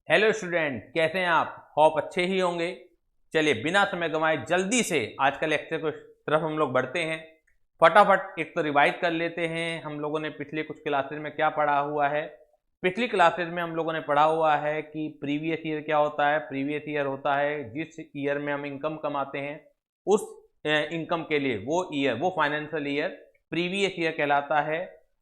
Hello student, कैसे हैं आप? होप अच्छे ही होंगे। चलिए बिना समय गंवाए जल्दी से आज का लेक्चर को तरफ हम लोग बढ़ते हैं। फटाफट एक तो रिवाइज कर लेते हैं हम लोगों ने पिछले कुछ क्लासेज में क्या पढ़ा हुआ है। पिछली क्लासेज में हम लोगों ने पढ़ा हुआ है कि प्रीवियस ईयर क्या होता है। प्रीवियस ईयर होता है जिस ईयर में हम इनकम कमाते हैं, उस इनकम के लिए वो फाइनेंशियल ईयर प्रीवियस ईयर कहलाता है।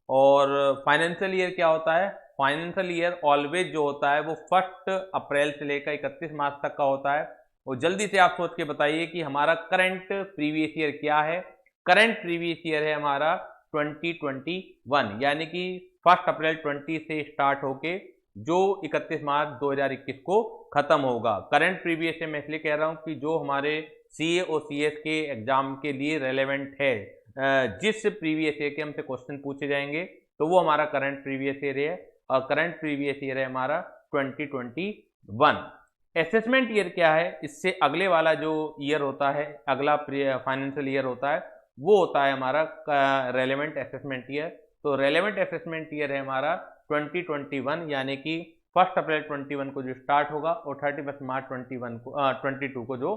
और फाइनेंशियल ईयर क्या होता है? फाइनेंशियल ईयर ऑलवेज जो होता है वो 1 अप्रैल से लेकर 31 मार्च तक का होता है। और जल्दी से आप सोच के बताइए कि हमारा करंट प्रीवियस ईयर क्या है। करंट प्रीवियस ईयर है हमारा 2021, यानी कि 1 अप्रैल 20 से स्टार्ट होके जो 31 मार्च 2021 को खत्म होगा। करंट प्रीवियस ईयर मैं इसलिए कह रहा हूँ कि जो हमारे सीए और सीएस के एग्जाम के लिए रेलेवेंट है, जिस प्रीवियस ईयर के हमसे क्वेश्चन पूछे जाएंगे तो वो हमारा करंट प्रीवियस ईयर है। और करंट प्रीवियस ईयर है हमारा 2021। असेसमेंट ईयर क्या है? इससे अगले वाला जो ईयर होता है, अगला फाइनेंशियल ईयर होता है, वो होता है हमारा रेलेवेंट असेसमेंट ईयर। तो रेलेवेंट असेसमेंट ईयर है हमारा 2021, यानी कि 1 अप्रैल 21 को जो स्टार्ट होगा और 31 मार्च 22 को जो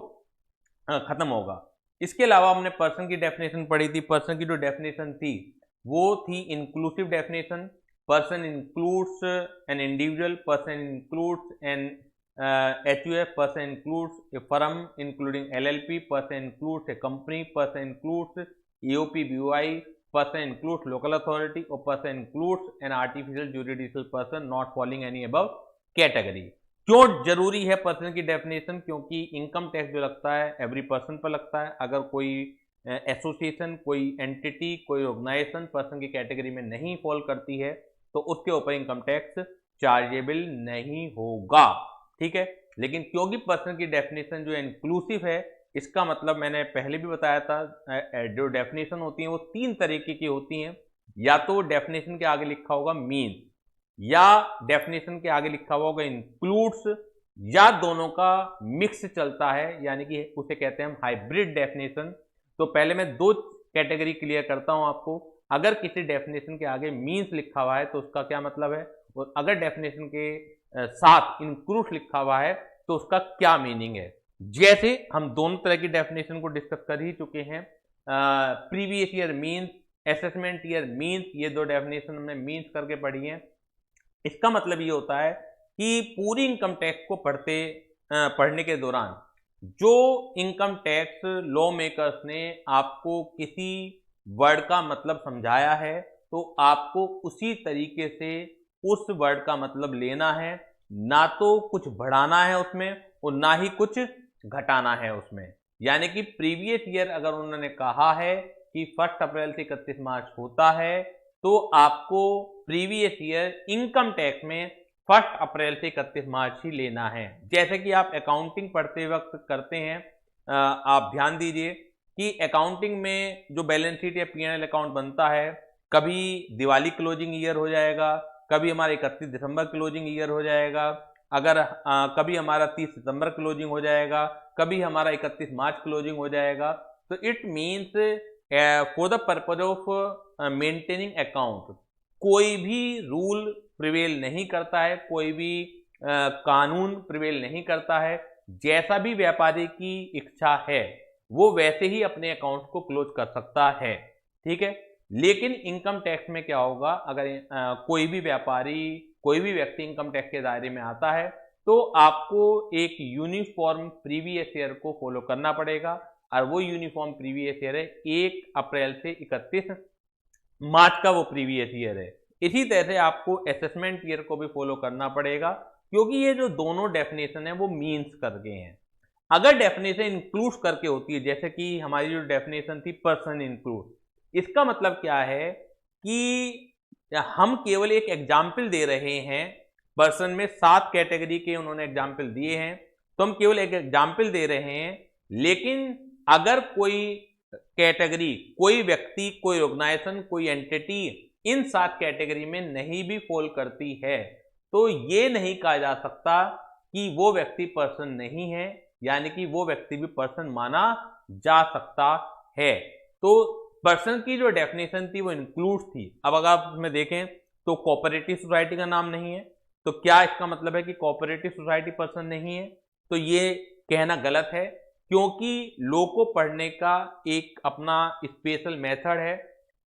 खत्म होगा। इसके अलावा हमने पर्सन की डेफिनेशन पढ़ी थी। पर्सन की जो डेफिनेशन थी वो थी inclusive definition. Person includes an individual, person includes an HUF, person includes a firm including LLP, person includes a company, person includes EOP, BOI, person includes local authority, or person includes an artificial juridical person not falling any above category। क्यों जरूरी है person की definition? क्योंकि income tax जो लगता है every person पर लगता है। अगर कोई एसोसिएशन, कोई एंटिटी, कोई ऑर्गेनाइजेशन पर्सन की कैटेगरी में नहीं फॉल करती है तो उसके ऊपर इनकम टैक्स चार्जेबल नहीं होगा। ठीक है, लेकिन क्योंकि पर्सन की डेफिनेशन जो इंक्लूसिव है, इसका मतलब मैंने पहले भी बताया था, जो डेफिनेशन होती है वो 3 तरीके की होती हैं। या तो डेफिनेशन के आगे लिखा होगा मीन्स, या डेफिनेशन के आगे लिखा हुआ होगा इंक्लूड्स, या दोनों का मिक्स चलता है, यानी कि उसे कहते हैं हम हाइब्रिड डेफिनेशन। तो पहले मैं 2 कैटेगरी क्लियर करता हूं आपको। अगर किसी डेफिनेशन के आगे मीन्स लिखा हुआ है तो उसका क्या मतलब है, और अगर डेफिनेशन के साथ इंक्लूड लिखा हुआ है तो उसका क्या मीनिंग है। जैसे हम दोनों तरह की डेफिनेशन को डिस्कस कर ही चुके हैं। Previous year means, assessment year means, ये 2 डेफिनेशन हमने मीन्स करके पढ़ी हैं। इसका मतलब ये होता है कि पूरी इनकम टैक्स को पढ़ने के दौरान जो इनकम टैक्स लॉ मेकर्स ने आपको किसी वर्ड का मतलब समझाया है तो आपको उसी तरीके से उस वर्ड का मतलब लेना है। ना तो कुछ बढ़ाना है उसमें और ना ही कुछ घटाना है उसमें। यानी कि प्रीवियस ईयर अगर उन्होंने कहा है कि 1 अप्रैल से 31 मार्च होता है तो आपको प्रीवियस ईयर इनकम टैक्स में 1 अप्रैल से 31 मार्च ही लेना है। जैसे कि आप अकाउंटिंग पढ़ते वक्त करते हैं, आप ध्यान दीजिए कि अकाउंटिंग में जो बैलेंस शीट या P&L अकाउंट बनता है, कभी दिवाली क्लोजिंग ईयर हो जाएगा, कभी हमारा 31 दिसंबर क्लोजिंग ईयर हो जाएगा, अगर कभी हमारा 30 सितंबर क्लोजिंग हो जाएगा, कभी हमारा 31 मार्च क्लोजिंग हो जाएगा। तो it means for the purpose of maintaining account कोई भी रूल प्रिवेल नहीं करता है, कोई भी कानून प्रिवेल नहीं करता है। जैसा भी व्यापारी की इच्छा है वो वैसे ही अपने अकाउंट को क्लोज कर सकता है। ठीक है, लेकिन इनकम टैक्स में क्या होगा, अगर कोई भी व्यापारी, कोई भी व्यक्ति इनकम टैक्स के दायरे में आता है तो आपको एक यूनिफॉर्म प्रीवियस ईयर को फॉलो करना पड़ेगा। और वो यूनिफॉर्म प्रीवियस ईयर है 1 अप्रैल से 31 मार्च का वो प्रीवियस ईयर है। इसी तरह से आपको असेसमेंट ईयर को भी फॉलो करना पड़ेगा, क्योंकि ये जो दोनों डेफिनेशन है वो मीन्स करके हैं। अगर डेफिनेशन इंक्लूड करके होती है, जैसे कि हमारी जो डेफिनेशन थी पर्सन इंक्लूड, इसका मतलब क्या है कि हम केवल एक एग्जाम्पल दे रहे हैं। पर्सन में 7 कैटेगरी के उन्होंने एग्जाम्पल दिए हैं, तो हम केवल एक एग्जाम्पल दे रहे हैं। लेकिन अगर कोई कैटेगरी, कोई व्यक्ति, कोई ऑर्गेनाइजेशन, कोई एंटिटी इन 7 कैटेगरी में नहीं भी फॉल करती है तो ये नहीं कहा जा सकता कि वो व्यक्ति पर्सन नहीं है, यानी कि वो व्यक्ति भी पर्सन माना जा सकता है। तो पर्सन की जो डेफिनेशन थी वो इंक्लूड थी। अब अगर आप इसमें देखें तो कोऑपरेटिव सोसाइटी का नाम नहीं है, तो क्या इसका मतलब है कि कोऑपरेटिव सोसाइटी पर्सन नहीं है? तो ये कहना गलत है, क्योंकि लॉ को पढ़ने का एक अपना स्पेशल मेथड है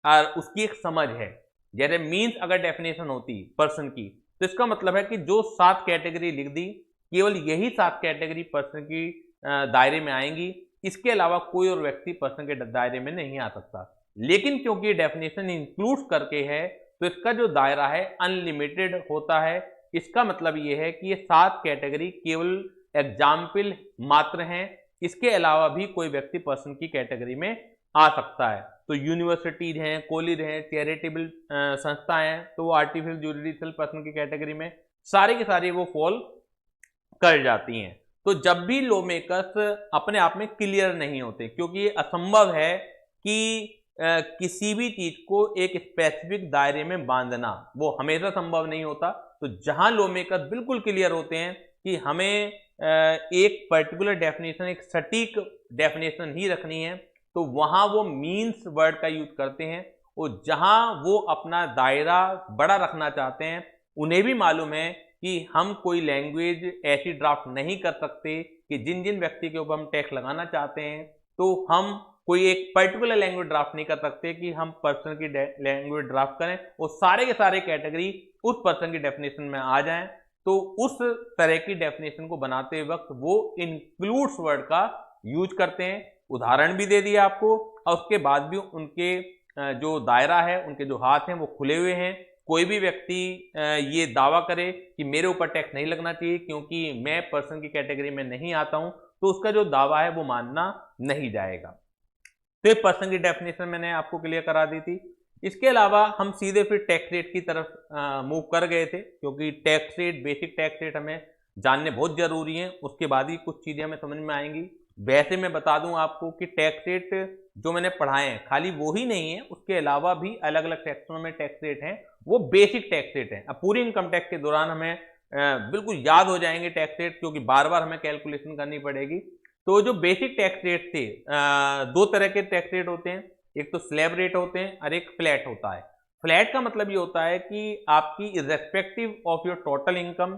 और उसकी एक समझ है। जैसे मीन्स अगर डेफिनेशन होती पर्सन की, तो इसका मतलब है कि जो 7 कैटेगरी लिख दी, केवल यही 7 कैटेगरी पर्सन की दायरे में आएंगी, इसके अलावा कोई और व्यक्ति पर्सन के दायरे में नहीं आ सकता। लेकिन क्योंकि ये डेफिनेशन इंक्लूड्स करके है, तो इसका जो दायरा है अनलिमिटेड होता है। इसका मतलब ये है कि ये 7 कैटेगरी केवल एग्जाम्पल मात्र हैं, इसके अलावा भी कोई व्यक्ति पर्सन की कैटेगरी में आ सकता है। तो यूनिवर्सिटीज हैं, कॉलेज हैं, चैरिटेबल संस्थाएं हैं, तो वो आर्टिफिशियल जुडिशियल पर्सन की कैटेगरी में सारी की सारी वो फॉल कर जाती हैं। तो जब भी लॉ मेकर्स अपने आप में क्लियर नहीं होते, क्योंकि ये असंभव है कि किसी भी चीज को एक स्पेसिफिक दायरे में बांधना, वो हमेशा संभव नहीं होता। तो जहां लॉ मेकर्स बिल्कुल क्लियर होते हैं कि हमें एक पर्टिकुलर डेफिनेशन, एक सटीक डेफिनेशन ही रखनी है, तो वहां वो मीन्स वर्ड का यूज करते हैं। और जहां वो अपना दायरा बड़ा रखना चाहते हैं, उन्हें भी मालूम है कि हम कोई लैंग्वेज ऐसी ड्राफ्ट नहीं कर सकते कि जिन जिन व्यक्ति के ऊपर हम टैक्स लगाना चाहते हैं, तो हम कोई एक पर्टिकुलर लैंग्वेज ड्राफ्ट नहीं कर सकते कि हम पर्सन की लैंग्वेज ड्राफ्ट करें और सारे के सारे कैटेगरी उस पर्सन की डेफिनेशन में आ जाएं। तो उस तरह की डेफिनेशन को बनाते वक्त वो इंक्लूड्स वर्ड का यूज करते हैं। उदाहरण भी दे दिया आपको, और उसके बाद भी उनके जो दायरा है, उनके जो हाथ हैं वो खुले हुए हैं। कोई भी व्यक्ति ये दावा करे कि मेरे ऊपर टैक्स नहीं लगना चाहिए क्योंकि मैं पर्सन की कैटेगरी में नहीं आता हूं, तो उसका जो दावा है वो मानना नहीं जाएगा। तो ये पर्सन की डेफिनेशन मैंने आपको क्लियर करा दी थी। इसके अलावा हम सीधे फिर टैक्स रेट की तरफ मूव कर गए थे, क्योंकि tax rate, basic tax rate हमें जानने बहुत जरूरी है, उसके बाद ही कुछ चीजें हमें समझ में आएंगी। वैसे मैं बता दूं आपको कि टैक्स रेट जो मैंने पढ़ाए हैं खाली वो ही नहीं है, उसके अलावा भी अलग अलग सेक्शनों में टैक्स रेट हैं, वो बेसिक टैक्स रेट हैं। अब पूरी इनकम टैक्स के दौरान हमें बिल्कुल याद हो जाएंगे टैक्स रेट, क्योंकि बार बार हमें कैलकुलेशन करनी पड़ेगी। तो जो बेसिक टैक्स रेट थे, 2 तरह के टैक्स रेट होते हैं, एक तो स्लैब रेट होते हैं और एक फ्लैट होता है। फ्लैट का मतलब ये होता है कि आपकी irrespective of your total income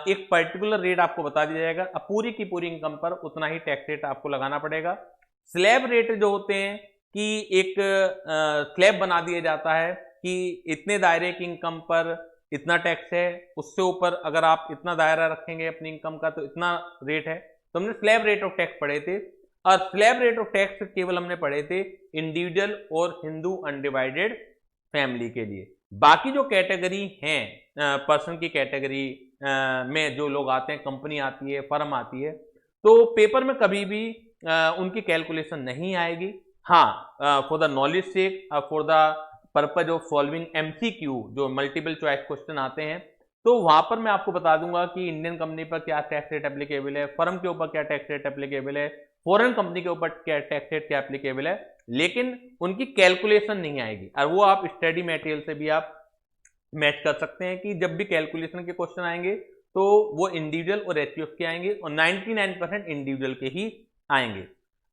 एक पर्टिकुलर रेट आपको बता दिया जाएगा, अब पूरी की पूरी इनकम पर उतना ही टैक्स रेट आपको लगाना पड़ेगा। स्लैब रेट जो होते हैं कि एक स्लैब बना दिया जाता है कि इतने दायरे की इनकम पर इतना टैक्स है, उससे ऊपर अगर आप इतना दायरा रखेंगे अपनी इनकम का तो इतना रेट है। तो हमने स्लैब रेट ऑफ टैक्स पढ़े थे, और स्लैब रेट ऑफ टैक्स केवल हमने पढ़े थे इंडिविजुअल और हिंदू अनडिवाइडेड फैमिली के लिए। बाकी जो कैटेगरी हैं, पर्सन की कैटेगरी में जो लोग आते हैं, कंपनी आती है, फर्म आती है, तो पेपर में कभी भी उनकी कैलकुलेशन नहीं आएगी। हाँ, for the knowledge sake, for the purpose of solving MCQ, जो मल्टीपल चॉइस क्वेश्चन आते हैं, तो वहां पर मैं आपको बता दूंगा कि इंडियन कंपनी पर क्या टैक्स रेट एप्लीकेबल है, फर्म के ऊपर क्या टैक्स रेट एप्लीकेबल है, फॉरेन कंपनी के ऊपर क्या टैक्स रेट क्या एप्लीकेबल है, लेकिन उनकी कैलकुलेशन नहीं आएगी। और वो आप स्टडी मटेरियल से भी आप मैच कर सकते हैं कि जब भी कैलकुलेशन के क्वेश्चन आएंगे तो वो इंडिविजुअल और एचयूएफ के आएंगे, और 99% इंडिविजुअल के ही आएंगे।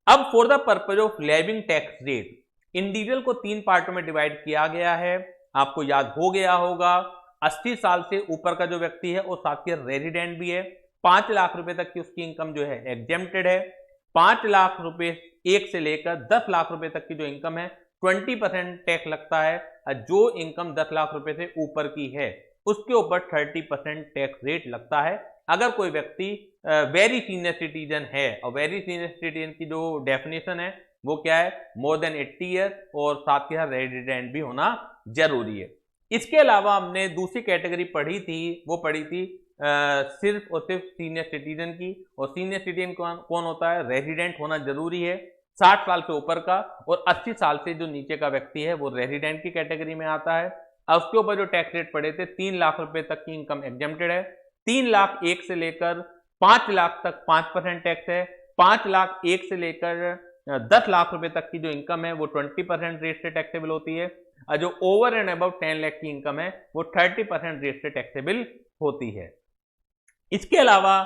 अब for the purpose of levying tax rate, individual को 3 पार्टों में डिवाइड किया गया है। आपको याद हो गया होगा, 80 साल से ऊपर का जो व्यक्ति है और साथ ही रेजिडेंट भी है, 5 लाख रुपए तक की उसकी इनकम जो है एग्जेम्प्टेड है। 5 लाख रुपए 1 से लेकर 10 लाख रुपए तक की जो इनकम है 20% टैक्स लगता है, और जो इनकम 10 लाख रुपए से ऊपर की है उसके ऊपर 30% टैक्स रेट लगता है। अगर कोई व्यक्ति वेरी सीनियर सिटीजन है, और वेरी सीनियर सिटीजन की जो डेफिनेशन है वो क्या है, मोर देन 80 ईयर्स, और साथ ही रेजिडेंट भी होना जरूरी है। इसके अलावा हमने दूसरी कैटेगरी पढ़ी थी, वो पढ़ी थी सिर्फ और सिर्फ सीनियर सिटीजन की, और सीनियर सिटीजन कौन होता है, रेजिडेंट होना जरूरी है 60 साल से ऊपर का, और 80 साल से जो नीचे का व्यक्ति है वो रेजिडेंट की कैटेगरी में आता है। और उसके ऊपर जो टैक्स रेट पड़े थे, 3 लाख रुपए तक की इनकम एग्जेम्प्टेड है, 3 लाख 1 से लेकर 5 लाख तक 5% टैक्स है, 5 लाख 1 से लेकर 10 लाख रुपए तक की जो इनकम है वो 20% रेट से टैक्सेबल होती है, और जो ओवर एंड अबव 10 लाख की इनकम है वो 30% रेट से टैक्सेबल होती है। इसके अलावा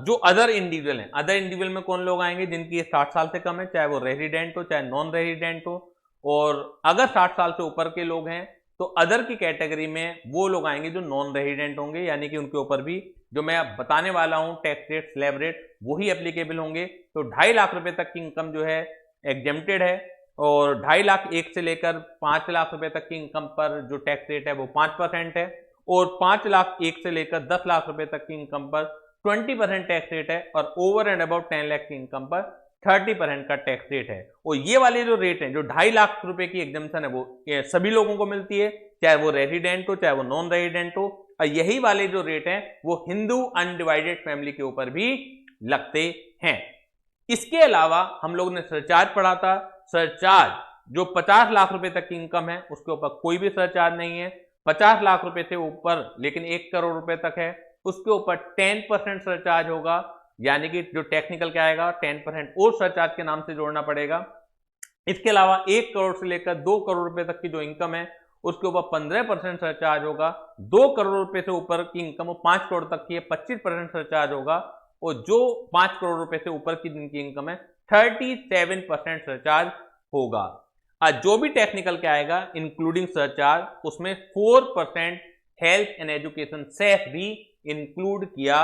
जो अदर इंडिविजुअल हैं, अदर इंडिविजुअल में कौन लोग आएंगे, जिनकी 60 साल से कम है, चाहे वो रेजिडेंट हो चाहे नॉन रेजिडेंट हो, और अगर 60 साल से ऊपर के लोग हैं तो अदर की कैटेगरी में वो लोग आएंगे जो नॉन रेजिडेंट होंगे, यानी कि उनके ऊपर भी जो मैं अब बताने वाला हूं टैक्स रेट, स्लैब रेट, वही एप्लीकेबल होंगे। तो 2.5 लाख रुपए तक की इनकम जो है एग्जेम्प्टेड है, और 2.5 लाख एक से लेकर 5 लाख रुपए तक की इनकम पर जो टैक्स रेट है वो 5% है, और 5 लाख एक से लेकर 10 लाख रुपए तक की इनकम पर 20% टैक्स रेट है, और ओवर एंड अबाउट 10 लाख की इनकम पर 30% का टैक्स रेट है। और ये वाले जो रेट है, जो 2.5 लाख रुपए की एग्जम्पशन है, वो सभी लोगों को मिलती है, चाहे वो रेजिडेंट हो चाहे वो नॉन रेजिडेंट हो। और यही वाले जो रेट हैं वो हिंदू अनडिवाइडेड फैमिली के ऊपर भी लगते हैं। इसके अलावा हम लोगों ने सरचार्ज पढ़ा था। सरचार्ज जो 50 लाख रुपए तक की इनकम है उसके ऊपर कोई भी सरचार्ज नहीं है। 50 लाख रुपए से ऊपर लेकिन 1 करोड़ रुपए तक है, उसके ऊपर 10% सरचार्ज होगा, यानी कि जो टेक्निकल क्या आएगा 10% और सरचार्ज के नाम से जोड़ना पड़ेगा। इसके अलावा 1 करोड़ से लेकर 2 करोड़ रुपए तक की जो इनकम है उसके ऊपर 15% सरचार्ज होगा। 2 करोड़ रुपए से ऊपर की इनकम वो 5 करोड़ तक की है, 25% सरचार्ज होगा, और जो 5 करोड़ रुपए से ऊपर की जिनकी इनकम है 37% सरचार्ज होगा। जो भी टेक्निकल क्या आएगा इंक्लूडिंग सरचार्ज उसमें 4% हेल्थ एंड एजुकेशन सेस भी इंक्लूड किया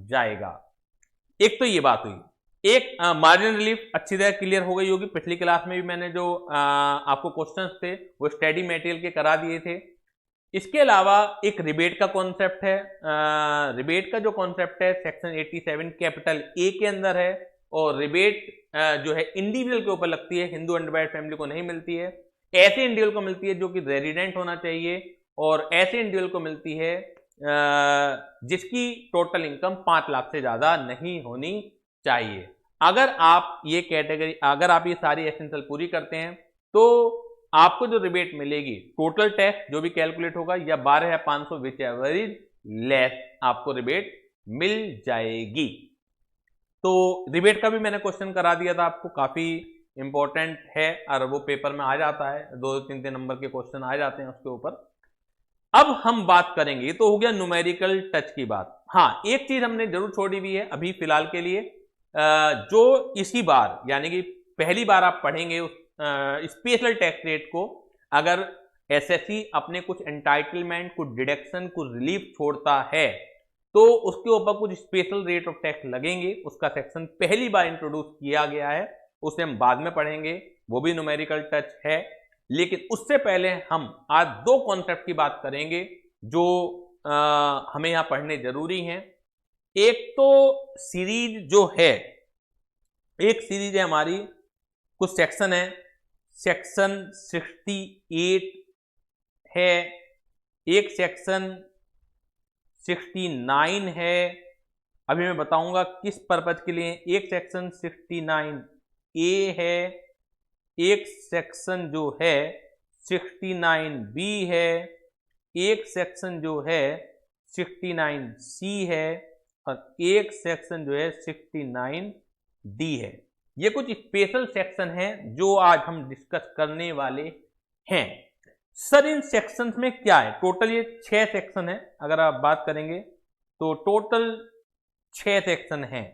जाएगा। एक तो ये बात हुई। एक मार्जिन रिलीफ अच्छी तरह क्लियर हो गई होगी। पिछली क्लास में भी मैंने जो आपको क्वेश्चंस थे वो स्टडी मटेरियल के करा दिए थे। इसके अलावा एक रिबेट का कॉन्सेप्ट है। रिबेट का जो कॉन्सेप्ट है सेक्शन 87 कैपिटल ए के अंदर है, और रिबेट जो है इंडिविजुअल के ऊपर लगती है, हिंदू अनडिवाइडेड फैमिली को नहीं मिलती है। ऐसे इंडिविजुअल को मिलती है जो कि रेजिडेंट होना चाहिए, और ऐसे इंडिविजुअल को मिलती है जिसकी टोटल इनकम 5 लाख से ज्यादा नहीं होनी चाहिए। अगर आप ये कैटेगरी, अगर आप ये सारी एसेंशियल पूरी करते हैं तो आपको जो रिबेट मिलेगी टोटल टैक्स जो भी कैलकुलेट होगा या 12,500 विच एवर इज लेस आपको रिबेट मिल जाएगी। तो रिबेट का भी मैंने क्वेश्चन करा दिया था आपको, काफी इंपॉर्टेंट है और वो पेपर में आ जाता है, 2-3 नंबर के क्वेश्चन आ जाते हैं उसके ऊपर। अब हम बात करेंगे, तो हो गया न्यूमेरिकल टच की बात। हाँ, एक चीज हमने जरूर छोड़ी हुई है अभी फिलहाल के लिए, जो इसी बार यानी कि पहली बार आप पढ़ेंगे उस स्पेशल टैक्स रेट को। अगर एसएससी अपने कुछ एंटाइटलमेंट, कुछ डिडक्शन, कुछ रिलीफ छोड़ता है तो उसके ऊपर कुछ स्पेशल रेट ऑफ टैक्स लगेंगे। उसका सेक्शन पहली बार इंट्रोड्यूस किया गया है, उसे हम बाद में पढ़ेंगे, वो भी न्यूमेरिकल टच है। लेकिन उससे पहले हम आज 2 कॉन्सेप्ट की बात करेंगे जो हमें यहां पढ़ने जरूरी हैं। एक तो सीरीज जो है, एक सीरीज है हमारी, कुछ सेक्शन है, सेक्शन 68 है, एक सेक्शन 69 है। अभी मैं बताऊंगा किस पर्पज के लिए। एक सेक्शन 69A है, एक सेक्शन जो है 69B है, एक सेक्शन जो है 69C है, और एक सेक्शन जो है 69D है। ये कुछ स्पेशल सेक्शन हैं जो आज हम डिस्कस करने वाले हैं। सर इन सेक्शंस में क्या है? टोटल ये 6 सेक्शन है। अगर आप बात करेंगे तो टोटल 6 सेक्शन हैं।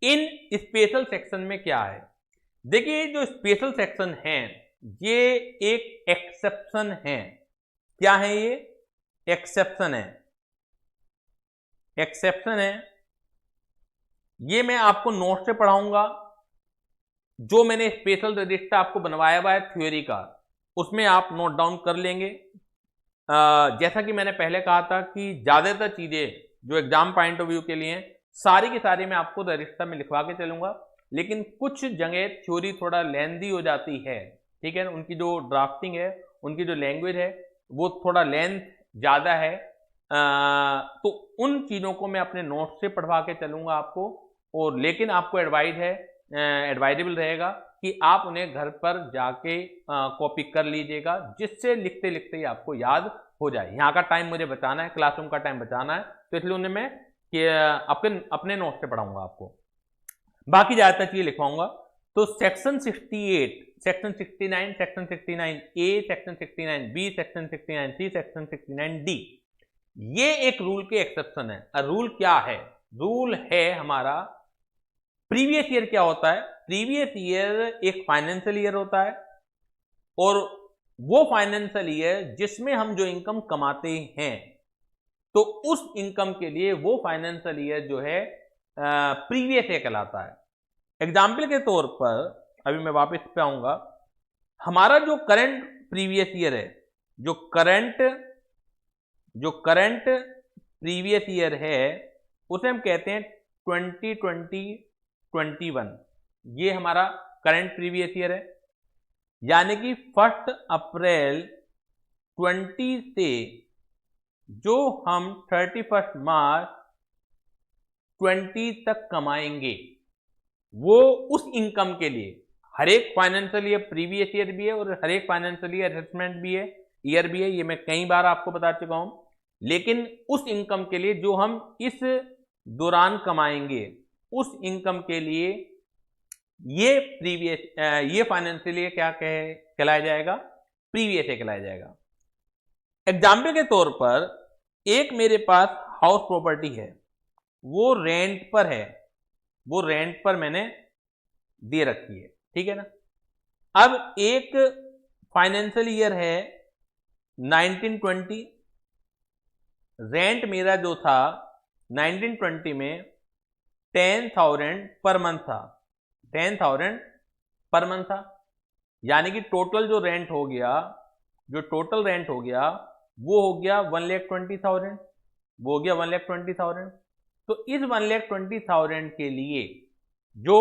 इन स्पेशल सेक्शन में क्या है? देखिए, जो स्पेशल सेक्शन हैं ये एक एक्सेप्शन है। क्या है ये? एक्सेप्शन है। एक्सेप्शन है, ये मैं आपको नोट से पढ़ाऊंगा। जो मैंने स्पेशल रजिस्टर आपको बनवाया हुआ है थ्योरी का, उसमें आप नोट डाउन कर लेंगे। जैसा कि मैंने पहले कहा था कि ज्यादातर चीजें जो एग्जाम पॉइंट ऑफ व्यू के लिए सारी की सारी मैं आपको रजिस्टर में लिखवा के चलूंगा, लेकिन कुछ जगह थ्योरी थोड़ा लेंथी हो जाती है, ठीक है। उनकी जो ड्राफ्टिंग है, उनकी जो लैंग्वेज है वो थोड़ा लेंथ ज़्यादा है। तो उन चीज़ों को मैं अपने नोट से पढ़वा के चलूँगा आपको, और लेकिन आपको एडवाइजेबल रहेगा कि आप उन्हें घर पर जाके कॉपी कर लीजिएगा, जिससे लिखते लिखते ही आपको याद हो जाए। यहाँ का टाइम मुझे बचाना है, क्लासरूम का टाइम बचाना है, तो इसलिए उन्हें मैं अपने नोट से पढ़ाऊंगा आपको, बाकी ज़्यादातर चीज़ें लिखवाऊंगा। तो section 68, section 69, section 69A, section 69B, section 69C, section 69D, ये एक रूल के एक्सेप्शन है। रूल क्या है? रूल है हमारा प्रीवियस ईयर। क्या होता है? प्रीवियस ईयर एक फाइनेंशियल ईयर होता है, और वो फाइनेंशियल ईयर जिसमें हम जो इनकम कमाते हैं, तो उस इनकम के लिए वो फाइनेंशियल ईयर जो है प्रीवियस ईयर कहलाता है। एग्जाम्पल के तौर पर अभी मैं वापस पे आऊंगा, हमारा जो करंट प्रीवियस ईयर है, जो करंट प्रीवियस ईयर है, उसे हम कहते हैं 2020-21। ये हमारा करंट प्रीवियस ईयर है, यानी कि 1 अप्रैल 20 से जो हम 31 मार्च 20 तक कमाएंगे, वो उस इनकम के लिए, हर एक फाइनेंशियल ईयर प्रीवियस ईयर भी है और हर एक फाइनेंशियल ईयर एडजस्टमेंट भी है, ईयर भी है, ये मैं कई बार आपको बता चुका हूं। लेकिन उस इनकम के लिए जो हम इस दौरान कमाएंगे, उस इनकम के लिए ये फाइनेंशियल ईयर क्या कहलाया जाएगा? प्रीवियस ईयर कहलाया जाएगा। एग्जाम्पल के तौर पर एक मेरे पास हाउस प्रॉपर्टी है, वो रेंट पर है, वो रेंट पर मैंने दे रखी है, ठीक है ना। अब एक फाइनेंशियल ईयर है 1920, रेंट मेरा जो था 1920 में 10,000 पर मंथ था, 10,000 पर मंथ था, यानी कि टोटल जो रेंट हो गया, जो टोटल रेंट हो गया वो हो गया 1,20,000, वो हो गया 1,20,000। तो इस 1,20,000 के लिए जो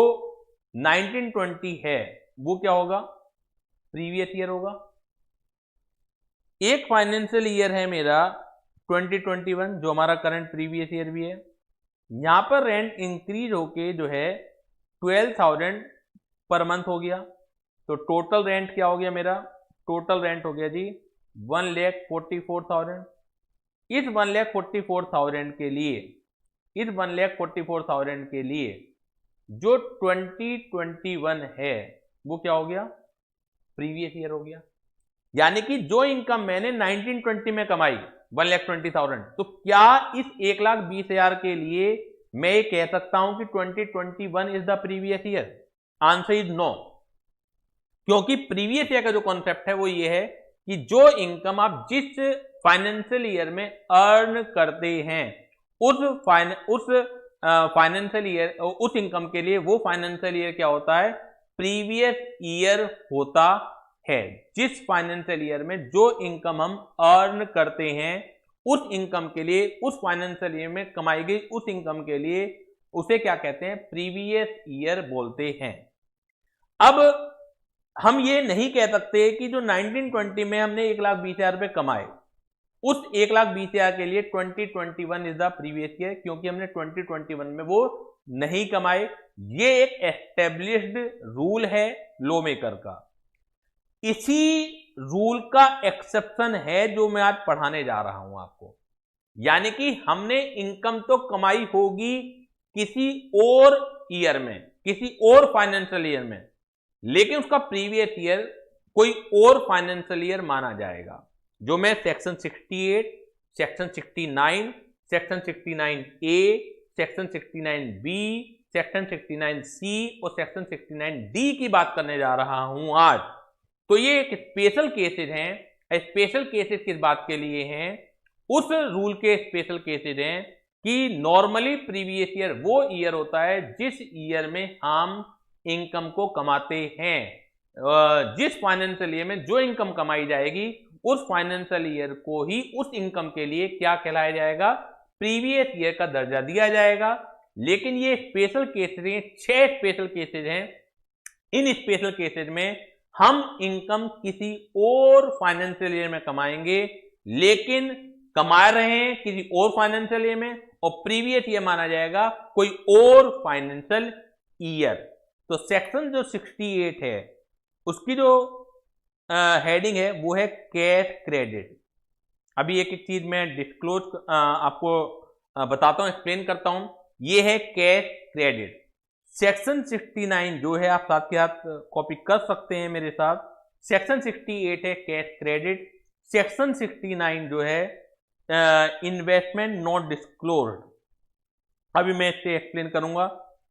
1920 है वो क्या होगा? प्रीवियस ईयर होगा। एक फाइनेंशियल ईयर है मेरा 2021, जो हमारा करंट प्रीवियस ईयर भी है। यहां पर रेंट इंक्रीज होके जो है 12,000 पर मंथ हो गया, तो टोटल रेंट क्या हो गया मेरा? टोटल रेंट हो गया जी 1,44,000। इस 1,44,000 के लिए, इस 1,44,000 के लिए जो 2021 है वो क्या हो गया? प्रीवियस ईयर हो गया। यानी कि जो इनकम मैंने 1920 में कमाई 1,20,000, तो क्या इस 1,20,000 के लिए मैं ये कह सकता हूं कि 2021 is the previous year? Answer is no, क्योंकि प्रीवियस ईयर का जो कॉन्सेप्ट है वो ये है कि जो इनकम आप जिस फाइनेंशियल ईयर में अर्न करते हैं, उस फाइनेंशियल ईयर, उस इनकम के लिए वो फाइनेंशियल ईयर क्या होता है? प्रीवियस ईयर होता है। जिस फाइनेंशियल ईयर में जो इनकम हम अर्न करते हैं, उस इनकम के लिए, उस फाइनेंशियल ईयर में कमाई गई उस इनकम के लिए उसे क्या कहते हैं? प्रीवियस ईयर बोलते हैं। अब हम ये नहीं कह सकते कि जो 1920 में हमने 1,20,000 रुपए कमाए, उस 1,20,000 के लिए 2021 इज द प्रीवियस ईयर, क्योंकि हमने 2021 में वो नहीं कमाए। ये एक एस्टेब्लिश्ड रूल है लॉ मेकर का। इसी रूल का एक्सेप्शन है जो मैं आज पढ़ाने जा रहा हूं आपको। यानी कि हमने इनकम तो कमाई होगी किसी और ईयर में, किसी और फाइनेंशियल ईयर में, लेकिन उसका प्रीवियस ईयर कोई और फाइनेंशियल ईयर माना जाएगा, जो मैं section 68, section 69, section 69A, section 69B, section 69C और सेक्शन 69D की बात करने जा रहा हूं आज। तो ये एक स्पेशल केसेज हैं। स्पेशल केसेज किस बात के लिए हैं? उस रूल के स्पेशल केसेज हैं कि नॉर्मली प्रीवियस ईयर वो ईयर होता है जिस ईयर में हम इनकम को कमाते हैं। जिस फाइनेंशियल ईयर में जो इनकम कमाई जाएगी, उस फाइनेंशियल ईयर को ही उस इनकम के लिए क्या कहलाया जाएगा? प्रीवियस ईयर का दर्जा दिया जाएगा। लेकिन ये स्पेशल केसेज हैं, 6 स्पेशल केसेज हैं। इन स्पेशल केसेज में हम इनकम किसी और फाइनेंशियल ईयर में कमाएंगे, लेकिन कमा रहे हैं किसी और फाइनेंशियल ईयर में, और प्रीवियस ईयर माना जाएगा कोई और फाइनेंशियल ईयर। तो सेक्शन जो 68 है उसकी जो हेडिंग है वो है कैश क्रेडिट। अभी एक एक चीज मैं डिस्क्लोज आपको बताता हूं, एक्सप्लेन करता हूं। ये है कैश क्रेडिट। सेक्शन 69 जो है, आप साथ के साथ कॉपी कर सकते हैं मेरे साथ। सेक्शन 68 है कैश क्रेडिट। सेक्शन 69 जो है इन्वेस्टमेंट नॉट डिस्क्लोज्ड। अभी मैं इससे एक्सप्लेन करूंगा।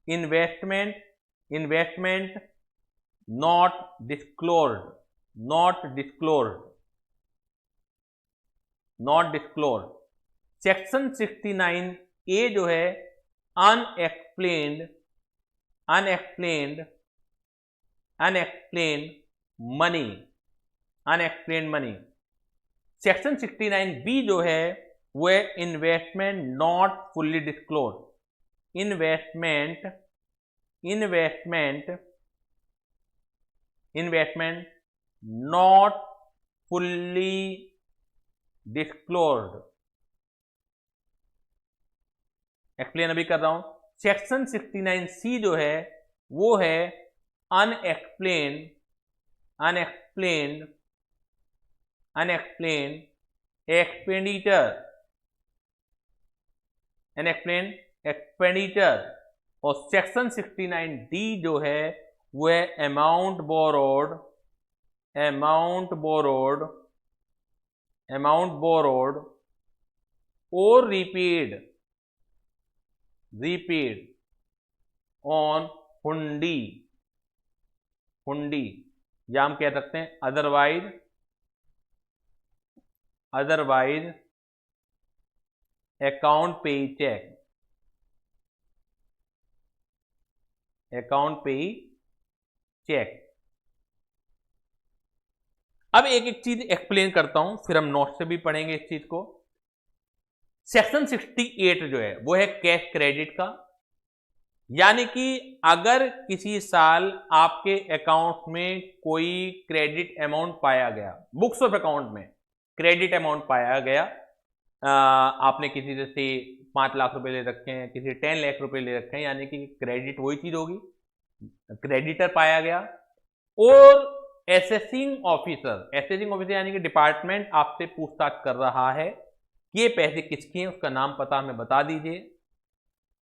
Investment not disclosed, not disclosed, not disclosed. Section 69 A जो है unexplained, unexplained, unexplained money, unexplained money. Section 69 B जो है वो है investment not fully disclose, investment, investment, investment not fully disclosed. Explain अभी कर रहा हूं। सेक्शन 69 सी जो है वो है unexplained, unexplained, unexplained expenditure, unexplained expenditure. और सेक्शन 69 डी जो है वो है amount borrowed, amount borrowed, amount borrowed और रीपेड, रीपेड ऑन हुंडी, हुंडी, या हम कह सकते हैं अदरवाइज, अदरवाइज अकाउंट पे चेक, अकाउंट पे चेक। अब एक एक चीज एक्सप्लेन करता हूं, फिर हम नोट से भी पढ़ेंगे इस चीज को। सेक्शन 68 जो है वो है कैश क्रेडिट का, यानी कि अगर किसी साल आपके अकाउंट में कोई क्रेडिट अमाउंट पाया गया, बुक्स ऑफ अकाउंट में क्रेडिट अमाउंट पाया गया, आपने किसी से 5 लाख रुपए ले रखे हैं, किसी 10 लाख रुपए ले रखे हैं, यानी कि क्रेडिट वही चीज होगी, क्रेडिटर पाया गया। और एसेसिंग ऑफिसर, एसेसिंग ऑफिसर यानी कि डिपार्टमेंट आपसे पूछताछ कर रहा है कि ये पैसे किसके हैं, उसका नाम पता हमें बता दीजिए,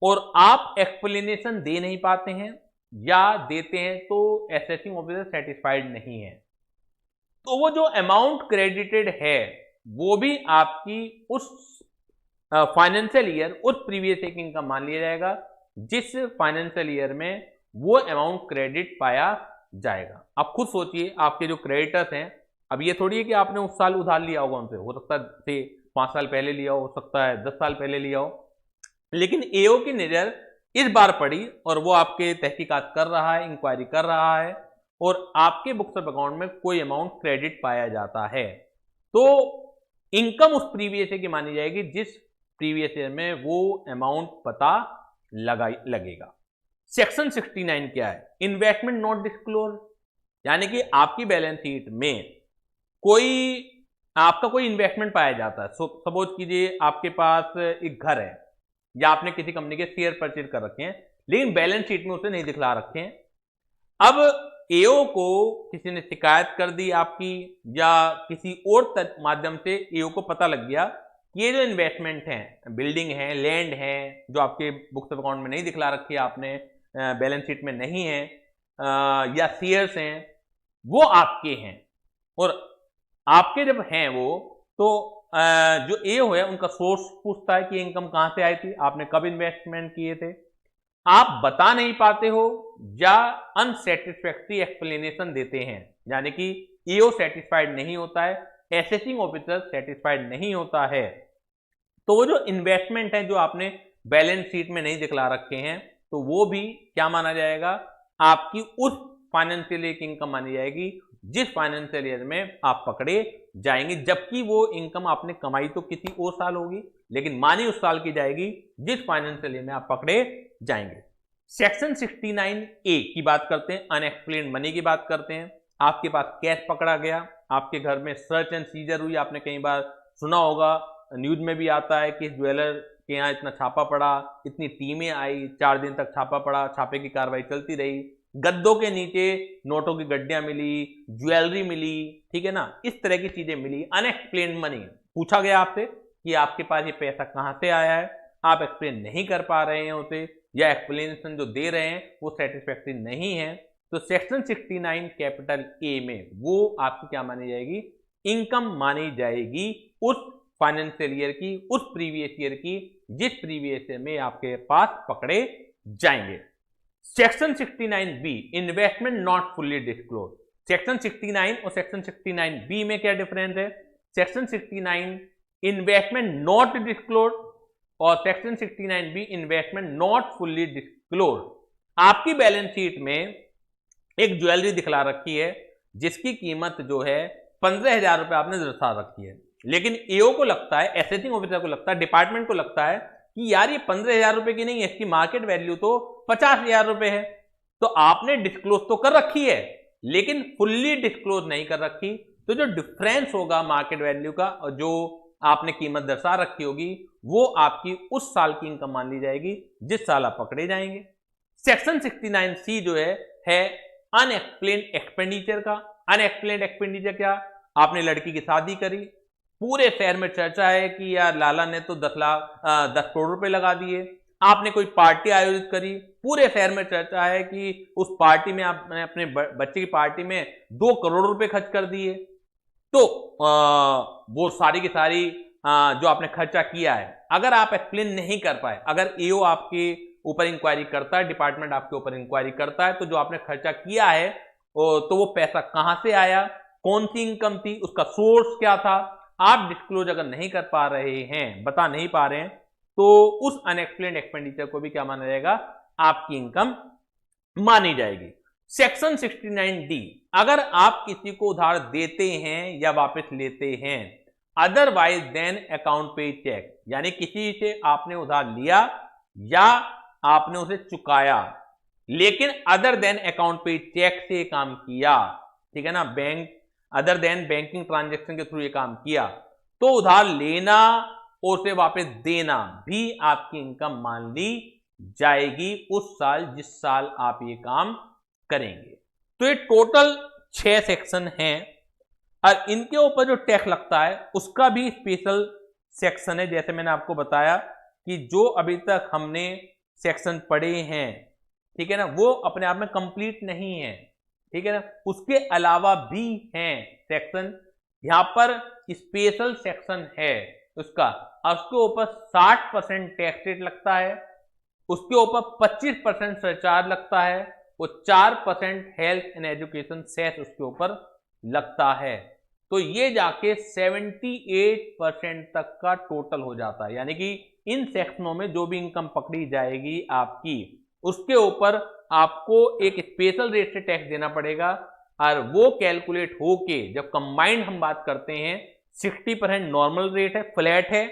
और आप एक्सप्लेनेशन दे नहीं पाते हैं या देते हैं तो एसेसिंग ऑफिसर सेटिस्फाइड नहीं है, तो वो जो अमाउंट क्रेडिटेड है वो भी आपकी उस फाइनेंशियल ईयर, उस प्रीवियस ईयर की इनकम मान लिया जाएगा जिस फाइनेंशियल ईयर में वो अमाउंट क्रेडिट पाया जाएगा। आप खुद सोचिए, आपके जो क्रेडिटर्स हैं, अब ये थोड़ी है कि आपने उस साल उधार लिया होगा उनसे, हो सकता है 5 साल पहले लिया हो सकता है 10 साल पहले लिया हो, लेकिन एओ की नजर इस बार पड़ी और वो आपके तहकीकात कर रहा है, इंक्वायरी कर रहा है, और आपके बुक्स ऑफ अकाउंट में कोई अमाउंट क्रेडिट पाया जाता है, तो इनकम उस प्रीवियस ईयर की मानी जाएगी जिस प्रीवियस ईयर में वो अमाउंट पता लगेगा। सेक्शन 69 क्या है? इन्वेस्टमेंट नॉट डिस्क्लोज, यानी कि आपकी बैलेंस शीट में आपका कोई इन्वेस्टमेंट पाया जाता है। सपोज कीजिए आपके पास एक घर है या आपने किसी कंपनी के शेयर परचेज कर रखे हैं, लेकिन बैलेंस शीट में उसे नहीं दिखला रखे हैं। अब एओ को किसी ने शिकायत कर दी आपकी, या किसी और माध्यम से एओ को पता लग गया कि ये जो इन्वेस्टमेंट है, बिल्डिंग है, लैंड है, जो आपके बुक्स ऑफ अकाउंट में नहीं दिखला रखी है आपने, बैलेंस शीट में नहीं है, या शेयर्स हैं, वो आपके हैं, और आपके जब हैं वो, तो जो एओ है उनका सोर्स पूछता है कि इनकम कहां से आई थी, आपने कब इन्वेस्टमेंट किए थे, आप बता नहीं पाते हो या अनसेटिस्फैक्टरी एक्सप्लेनेशन देते हैं, यानी कि ईओ सेटिस्फाइड नहीं होता है, एसेसिंग ऑफिसर सेटिस्फाइड नहीं होता है, तो वो जो इन्वेस्टमेंट है जो आपने बैलेंस शीट में नहीं दिखला रखे हैं, तो वो भी क्या माना जाएगा, आपकी उस फाइनेंशियल ईयर की इनकम मानी जाएगी जिस फाइनेंशियल ईयर में आप पकड़े जाएंगे, जबकि वो इनकम आपने कमाई तो किसी और साल होगी, लेकिन मानी उस साल की जाएगी जिस फाइनेंशियल ईयर में आप पकड़े जाएंगे। सेक्शन 69 ए की बात करते हैं, अनएक्सप्लेन्ड मनी की बात करते हैं। आपके पास कैश पकड़ा गया, आपके घर में सर्च एंड सीजर हुई, आपने कई बार सुना होगा, न्यूज में भी आता है कि ज्वेलर के यहाँ इतना छापा पड़ा, इतनी टीमें आई, 4 दिन तक छापा पड़ा, छापे की कार्रवाई चलती रही, गद्दों के नीचे नोटों की गड्डियां मिली, ज्वेलरी मिली, ठीक है ना, इस तरह की चीजें मिली। अनएक्सप्लेन्ड मनी, पूछा गया आपसे कि आपके पास ये पैसा कहां से आया है, आप एक्सप्लेन नहीं कर पा रहे हैं उसे, या एक्सप्लेनेशन जो दे रहे हैं वो सेटिस्फैक्टरी नहीं है, तो सेक्शन 69 कैपिटल ए में वो आपकी क्या मानी जाएगी, इनकम मानी जाएगी उस फाइनेंशियल ईयर की, उस प्रीवियस ईयर की जिस प्रीवियस ईयर में आपके पास पकड़े जाएंगे। Section 69 B, investment not fully disclose, section 69 और सेक्शन 69B में क्या डिफरेंस है? सेक्शन 69 इन्वेस्टमेंट नॉट डिस्क्लोज और section 69B investment not fully disclose. आपकी बैलेंस शीट में एक ज्वेलरी दिखला रखी है जिसकी कीमत जो है 15,000 रुपए आपने दर्शा रखी है, लेकिन एओ को लगता है, एसेसिंग ऑफिसर को लगता है, डिपार्टमेंट को लगता है कि यार ये 15,000 रुपए की नहीं है, इसकी मार्केट वैल्यू तो 50,000 रुपए है। तो आपने डिस्क्लोज तो कर रखी है लेकिन फुल्ली डिस्क्लोज नहीं कर रखी, तो जो डिफरेंस होगा मार्केट वैल्यू का और जो आपने कीमत दर्शा रखी होगी वो आपकी उस साल की इनकम मान ली जाएगी जिस साल आप पकड़े जाएंगे। सेक्शन 69C जो है अनएक्सप्लेन्ड एक्सपेंडिचर का। अनएक्सप्लेन्ड एक्सपेंडिचर क्या? आपने लड़की की शादी करी, पूरे शहर में चर्चा है कि यार लाला ने तो 10 करोड़ रुपए लगा दिए। आपने कोई पार्टी आयोजित करी, पूरे शहर में चर्चा है कि उस पार्टी में आपने अपने बच्चे की पार्टी में 2 करोड़ रुपए खर्च कर दिए। तो वो सारी की सारी जो आपने खर्चा किया है, अगर आप एक्सप्लेन नहीं कर पाए, अगर एओ आपके ऊपर इंक्वायरी करता है, डिपार्टमेंट आपके ऊपर इंक्वायरी करता है, तो जो आपने खर्चा किया है तो वो पैसा कहां से आया, कौन सी इनकम थी, उसका सोर्स क्या था, आप डिस्क्लोज अगर नहीं कर पा रहे हैं, बता नहीं पा रहे हैं, तो उस अनएक्सप्लेन्ड एक्सपेंडिचर को भी क्या माना जाएगा? आपकी इनकम मानी जाएगी। सेक्शन 69D, अगर आप किसी को उधार देते हैं या वापस लेते हैं, अदरवाइज देन अकाउंट पे चेक, यानी किसी से आपने उधार लिया या आपने उसे चुकाया लेकिन अदर देन अकाउंट पे चेक से काम किया, ठीक है ना, bank other than banking transaction के थ्रू ये काम किया, तो उधार लेना और उसे वापस देना भी आपकी इनकम मान ली जाएगी उस साल जिस साल आप ये काम करेंगे। तो ये टोटल 6 सेक्शन हैं और इनके ऊपर जो टैक्स लगता है उसका भी स्पेशल सेक्शन है। जैसे मैंने आपको बताया कि जो अभी तक हमने सेक्शन पढ़े हैं, ठीक है ना, वो अपने आप में कंप्लीट नहीं है, ठीक है ना, उसके अलावा भी हैं सेक्शन। यहां पर स्पेशल सेक्शन है उसका, उसके ऊपर 60% टैक्स रेट लगता है, उसके ऊपर 25% सरचार्ज लगता है, वो 4% हेल्थ एंड एजुकेशन सेस उसके ऊपर लगता है। तो ये जाके 78% तक का टोटल हो जाता है, यानी कि इन सेक्शनों में जो भी इनकम पकड़ी जाएगी आपकी, उसके ऊपर आपको एक स्पेशल रेट से टैक्स देना पड़ेगा और वो कैलकुलेट होके जब कंबाइंड हम बात करते हैं 60% नॉर्मल रेट है, फ्लैट है,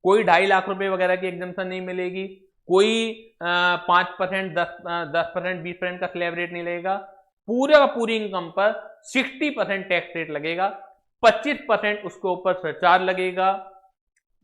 कोई 2.5 लाख रुपए वगैरह की एग्जम्पशन नहीं मिलेगी, कोई 5%, 10%, 20% का स्लैब रेट नहीं लगेगा, पूरे का पूरी इनकम पर 60% टैक्स रेट लगेगा, 25% उसके ऊपर सरचार्ज लगेगा,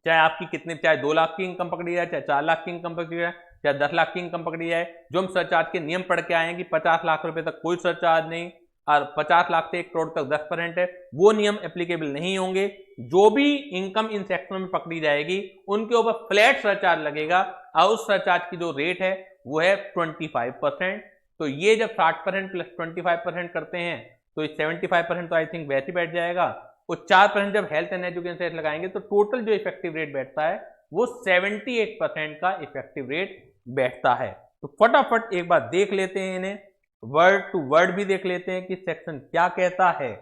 चाहे आपकी कितने, चाहे 2 लाख की इनकम पकड़ी जाए, चाहे 4 लाख की इनकम पकड़ी जाए, चाहे 10 लाख की इनकम पकड़ी जाए। जो हम सरचार्ज के नियम पढ़ के आए हैं कि 50 लाख रुपए तक कोई सरचार्ज नहीं और 50 लाख से 1 करोड़ तक 10% है, वो नियम एप्लीकेबल नहीं होंगे। जो भी इनकम इन सेक्शनों में पकड़ी जाएगी उनके ऊपर फ्लैट सरचार्ज लगेगा और उस सरचार्ज की जो रेट है वो है 25%। तो ये जब 60% प्लस 25% करते हैं तो 75% तो आई थिंक वैसे ही बैठ जाएगा, और 4% जब हेल्थ एंड एजुकेशन सेस लगाएंगे तो टोटल जो इफेक्टिव रेट बैठता है वो 78% का इफेक्टिव रेट बैठता है। तो फटाफट एक बार देख लेते हैं इन्हें, वर्ड टू वर्ड भी देख लेते हैं कि सेक्शन क्या कहता है।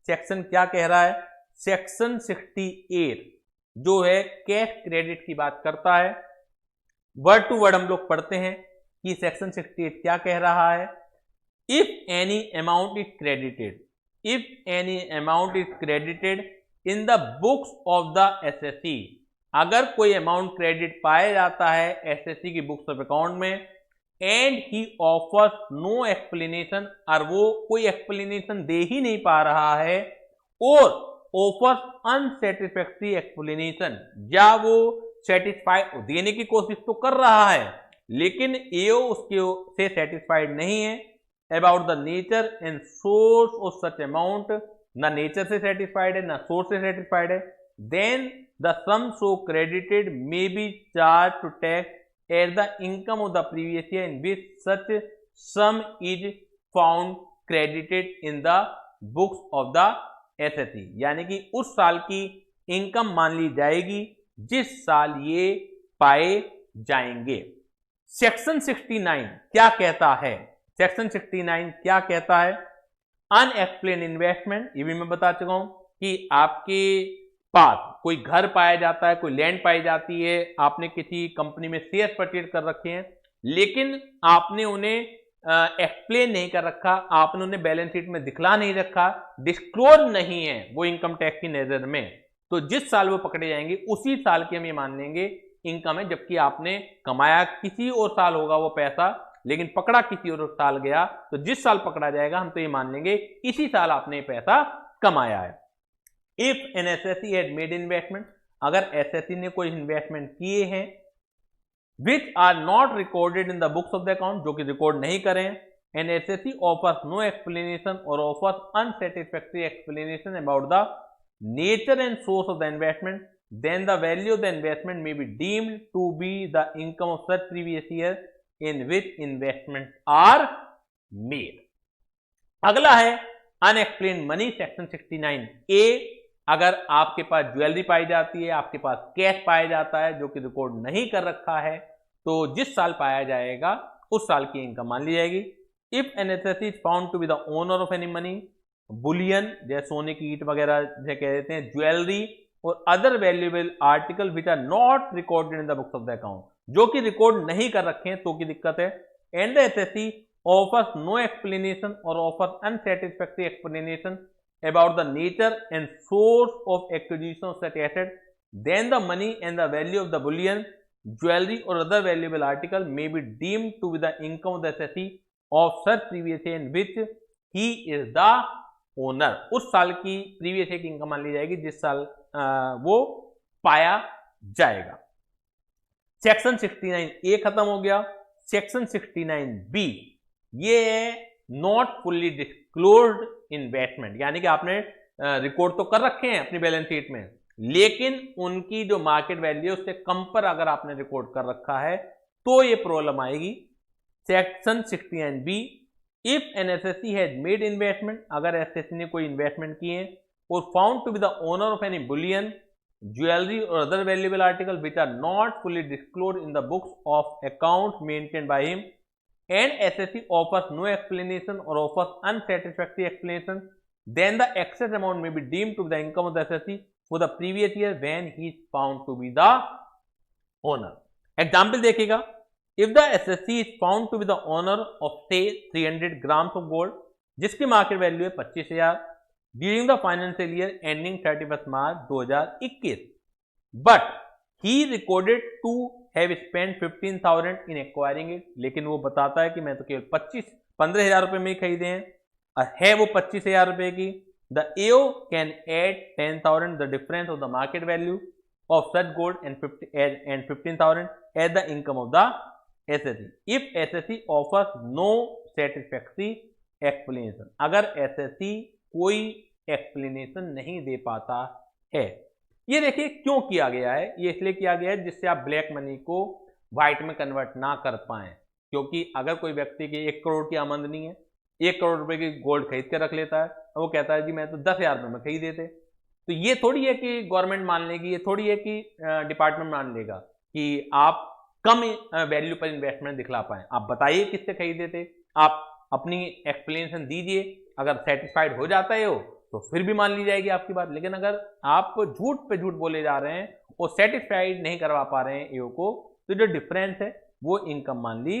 सेक्शन क्या कह रहा है? सेक्शन 68 जो है कैश क्रेडिट की बात करता है। वर्ड टू वर्ड हम लोग पढ़ते हैं कि सेक्शन 68 क्या कह रहा है। If any amount is credited, if any amount is credited in the books of the SSC, अगर कोई अमाउंट क्रेडिट पाया जाता है एसएससी की बुक्स ऑफ अकाउंट में, and he offers no explanation, और वो कोई एक्सप्लेनेशन दे ही नहीं पा रहा है, और ऑफर्स अनसेटिस्फैक्टरी एक्सप्लेनेशन, या वो सेटिस्फाइड देने की कोशिश तो कर रहा है लेकिन एओ उसके से सेटिस्फाइड नहीं है about the nature and source of such amount, ना नेचर से सेटिस्फाइड है ना सोर्स से सेटिस्फाइड है, then the sum so credited may be charged to tax as the income of the previous year in which such sum is found credited in the books of the SSC, यानी कि उस साल की income मान ली जाएगी जिस साल ये पाए जाएंगे। सेक्शन 69 क्या कहता है? सेक्शन 69 क्या कहता है? अनएक्सप्लेन इन्वेस्टमेंट, ये भी मैं बता चुका हूं कि आपके पास कोई घर पाया जाता है, कोई लैंड पाई जाती है, आपने किसी कंपनी में शेयर परचेज कर रखे हैं, लेकिन आपने उन्हें एक्सप्लेन नहीं कर रखा, आपने उन्हें बैलेंस शीट में दिखला नहीं रखा, डिस्क्लोज नहीं है वो इनकम टैक्स की नजर में, तो जिस साल वो पकड़े जाएंगे उसी साल की हम ये मान लेंगे इनकम है, जबकि आपने कमाया किसी और साल होगा वो पैसा, लेकिन पकड़ा किसी और साल गया, तो जिस साल पकड़ा जाएगा हम तो ये मान लेंगे इसी साल आपने पैसा कमाया है। If an assessee had made investment, अगर एसएससी ने कोई इन्वेस्टमेंट किए हैं which are not recorded in the books of the account, जो कि रिकॉर्ड नहीं करें, and SSC offers no explanation or offers unsatisfactory explanation about the nature and source of the investment, then the value of the investment may be deemed to be the income of such previous year in which investments are made. अगला है unexplained money, section 69A, अगर आपके पास jewellery पाई जाती है, आपके पास cash पाया जाता है जो कि रिकॉर्ड नहीं कर रखा है, तो जिस साल पाया जाएगा उस साल की इनकम मान ली जाएगी। If an assessee is found to be the owner of any money, bullion जैसे सोने की ईंट वगैरह जैसे कह देते हैं, ज्वेलरी और other valuable article which are not recorded in the books of the account, जो कि रिकॉर्ड नहीं कर रखे हैं तो की दिक्कत है, and the assessee offers no explanation or offers unsatisfactory explanation about the nature and source of acquisition of such asset, then the money and the value of the bullion, jewelry or other valuable article may be deemed to be the income of the assessee of such previous year in which he is the owner. उस साल की previous year की income मान ली जाएगी जिस साल वो पाया जाएगा। सेक्शन 69A खत्म हो गया। सेक्शन 69B ये है नॉट फुल्ली डिस्क्लोज्ड इन्वेस्टमेंट, यानी कि आपने रिकॉर्ड तो कर रखे हैं अपनी बैलेंस शीट में, लेकिन उनकी जो मार्केट वैल्यू है उससे कम पर अगर आपने रिकॉर्ड कर रखा है तो ये प्रॉब्लम आएगी। Section 69B, if an SSC has made investment, अगर एसएससी ने कोई इन्वेस्टमेंट किए हैं और found to be the owner of any bullion, jewellery और other valuable article which are not fully disclosed in the books of account maintained by him, and SSC offers no explanation or offers unsatisfactory explanation, then the excess amount may be deemed to be the income of the SSC for the previous year when he is found to be the owner. Example देखिएगा, if the SSC is found to be the owner of say 300 grams of gold, जिसकी market value है 25,000 during the financial year ending 31st March 2021, but he recorded to have spent 15,000 in acquiring it, लेकिन वो बताता है कि मैं तो केवल 15,000 रुपए में ही खरीदे हैं और है वो 25,000 रुपए की। The AO can add 10,000 the difference of the market value of such gold and 15,000 as the income of the SSC if SSC offers no satisfactory explanation, अगर SSC कोई explanation नहीं दे पाता है। ये देखिए क्यों किया गया है, ये इसलिए किया गया है जिससे आप ब्लैक मनी को व्हाइट में कन्वर्ट ना कर पाएं, क्योंकि अगर कोई व्यक्ति की 1 करोड़ की आमदनी है, 1 करोड़ रुपए की गोल्ड खरीद के रख लेता है और वो कहता है जी मैं तो 10,000 रुपए में खरीद देते, तो ये थोड़ी है कि गवर्नमेंट मान लेगी, ये थोड़ी है कि डिपार्टमेंट मान लेगा कि आप कम वैल्यू पर इन्वेस्टमेंट दिखला पाए। आप बताइए किससे खरीदे थे, आप अपनी एक्सप्लेनेशन दीजिए, अगर सेटिस्फाइड हो जाता है हो तो फिर भी मान ली जाएगी आपकी बात, लेकिन अगर आप झूठ पे झूठ बोले जा रहे हैं और सेटिस्फाइड नहीं करवा पा रहे हैं एओ को, तो जो डिफरेंस है वो इनकम मान ली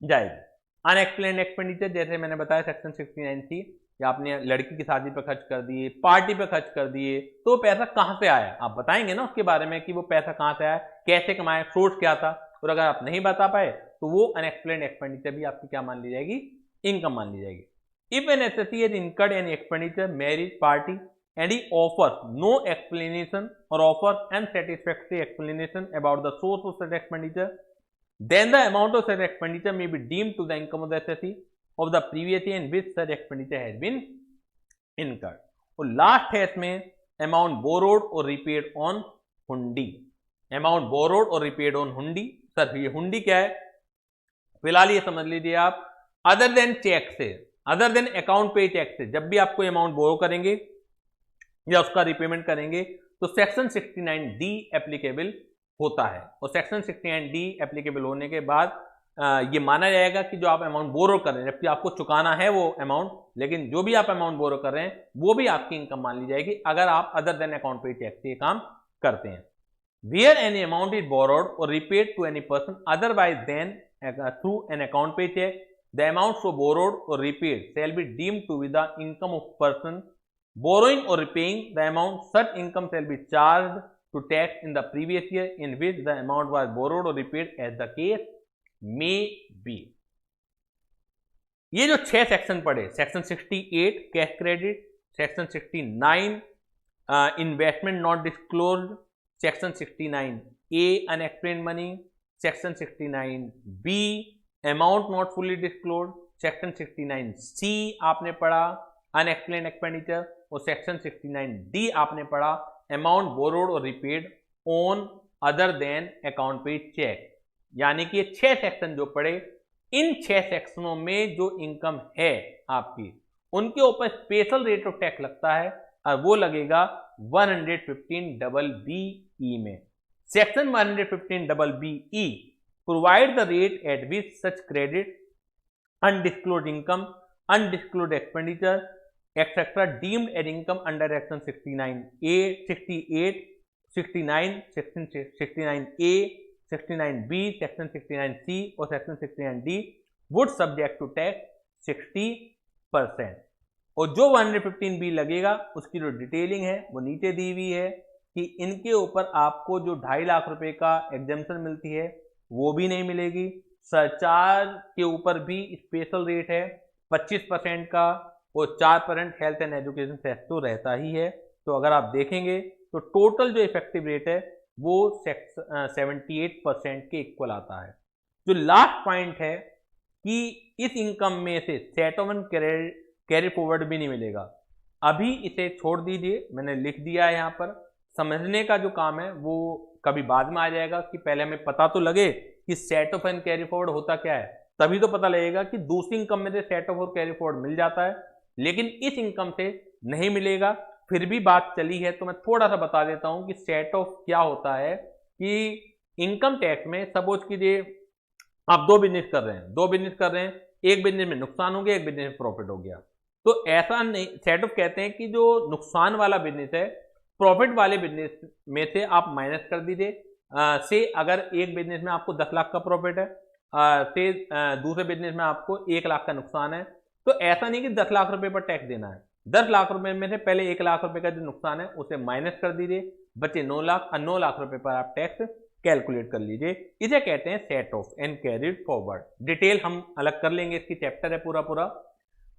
जाएगी। अनएक्सप्लेन्ड एक्सपेंडिचर, जैसे मैंने बताया सेक्शन 69C, या आपने लड़की की शादी पे खर्च कर दिए, पार्टी पे खर्च कर दिए, तो पैसा कहां से आया, आप बताएंगे ना उसके बारे में कि वो पैसा कहां से आया, कैसे कमाया, सोर्स क्या था, और अगर आप नहीं बता पाए तो वो अनएक्सप्लेन्ड एक्सपेंडिचर भी आपकी क्या मान ली जाएगी, इनकम मान ली जाएगी। If an SSC has incurred any expenditure, marriage, party, and he offers no explanation or offers unsatisfactory explanation about the source of such expenditure, then the amount of such expenditure may be deemed to the income of the SSC of the previous year in which such expenditure has been incurred. और last है इसमें amount borrowed or repaid on हुंडी। amount borrowed or repaid on हुंडी, sir ये हुंडी क्या है, फिलहाल ये समझ लीजिए आप, अदर देन चेक से, अदर देन अकाउंट पे चेक से जब भी आप कोई अमाउंट बोरो करेंगे या उसका रिपेमेंट करेंगे तो सेक्शन 69D एप्लीकेबल होता है, और सेक्शन 69D एप्लीकेबल होने के बाद ये माना जाएगा कि जो आप अमाउंट बोरो कर रहे हैं, जबकि आपको चुकाना है वो अमाउंट, लेकिन जो भी आप अमाउंट बोरो कर रहे हैं वो भी आपकी इनकम मान ली जाएगी अगर आप other than account paid tax ये काम करते हैं। Where any amount is borrowed or repaid to any person otherwise than through an account paid check, the amount so borrowed or repaid shall be deemed to be the income of person borrowing or repaying the amount. Such income shall be charged to tax in the previous year in which the amount was borrowed or repaid as the case may be. ये जो 6 section पढ़े, section 68 cash credit, section 69 investment not disclosed, section 69A unexplained money, section 69B amount not fully disclosed, section 69C आपने पढ़ा unexplained expenditure, और section 69D आपने पढ़ा amount borrowed और repaid on other than account paid cheque. यानी कि ये 6 section जो पढ़े, इन 6 सेक्शनों में जो इनकम है आपकी उनके ऊपर स्पेशल रेट ऑफ टैक्स लगता है और वो लगेगा 115BE में। Section 115BE provide the rate at which such credit, undisclosed income, undisclosed expenditure etcetera deemed as income under section 69A, 68, 69, section 69A, 69B, section 69C और section 69D would subject to tax 60%। और जो 115B लगेगा उसकी जो detailing है वो नीचे दी हुई है कि इनके ऊपर आपको जो 2.5 लाख रुपए का एग्जेम्पशन मिलती है वो भी नहीं मिलेगी। सरचार्ज के ऊपर भी स्पेशल रेट है 25% का, और 4% हेल्थ एंड एजुकेशन सेस तो रहता ही है। तो अगर आप देखेंगे तो टोटल जो इफेक्टिव रेट है वो 78% के इक्वल आता है। जो लास्ट पॉइंट है कि इस इनकम में से सेटलमेंट कैरी फॉरवर्ड भी नहीं मिलेगा। अभी इसे छोड़ दीजिए, मैंने लिख दिया है यहाँ पर। समझने का जो काम है वो कभी बाद में आ जाएगा कि पहले हमें पता तो लगे कि set off and carry forward होता क्या है, तभी तो पता लगेगा कि दूसरी इनकम में से सेट ऑफ और कैरी फॉरवर्ड मिल जाता है, लेकिन इस इनकम से नहीं मिलेगा। फिर भी बात चली है तो मैं थोड़ा सा बता देता हूं कि सेट ऑफ क्या होता है। कि इनकम टैक्स में सपोज कीजिए आप 2 बिजनेस कर रहे हैं, एक बिजनेस में नुकसान हो गया, एक बिजनेस में प्रॉफिट हो गया। तो ऐसा नहीं, सेट ऑफ कहते हैं कि जो नुकसान वाला बिजनेस है प्रॉफिट वाले बिजनेस में से आप माइनस कर दीजिए। से अगर एक बिजनेस में आपको 10 लाख का प्रॉफिट है, से दूसरे बिजनेस में आपको 1 लाख का नुकसान है, तो ऐसा नहीं कि 10 लाख रुपए पर टैक्स देना है। 10 लाख रुपए में से पहले 1 लाख रुपए का जो नुकसान है उसे माइनस कर दीजिए, बचे 9 लाख, और 9 लाख रुपए पर आप टैक्स कैलकुलेट कर लीजिए। इसे कहते हैं set off and carried forward. Detail हम अलग कर लेंगे, इसकी चैप्टर है पूरा।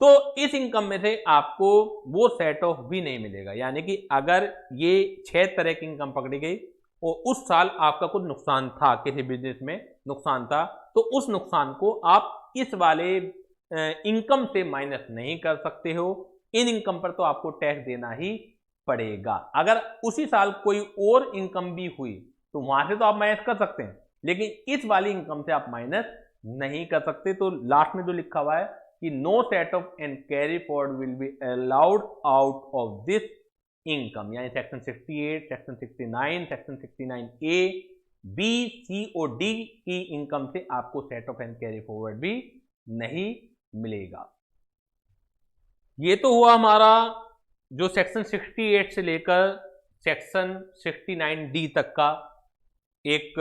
तो इस इनकम में से आपको वो सेट ऑफ भी नहीं मिलेगा। यानी कि अगर ये 6 तरह की इनकम पकड़ी गई और उस साल आपका कुछ नुकसान था, किसी बिजनेस में नुकसान था, तो उस नुकसान को आप इस वाले इनकम से माइनस नहीं कर सकते हो। इन इनकम पर तो आपको टैक्स देना ही पड़ेगा। अगर उसी साल कोई और इनकम भी हुई तो वहां से तो आप माइनस कर सकते हैं, लेकिन इस वाली इनकम से आप माइनस नहीं कर सकते। तो लास्ट में जो लिखा हुआ है कि no set off and carry forward will be allowed out of this income, यानी section 68, section 69, section 69A, B, C और D की इनकम से आपको set off and carry forward भी नहीं मिलेगा। ये तो हुआ हमारा जो सेक्शन 68 से लेकर सेक्शन 69D तक का एक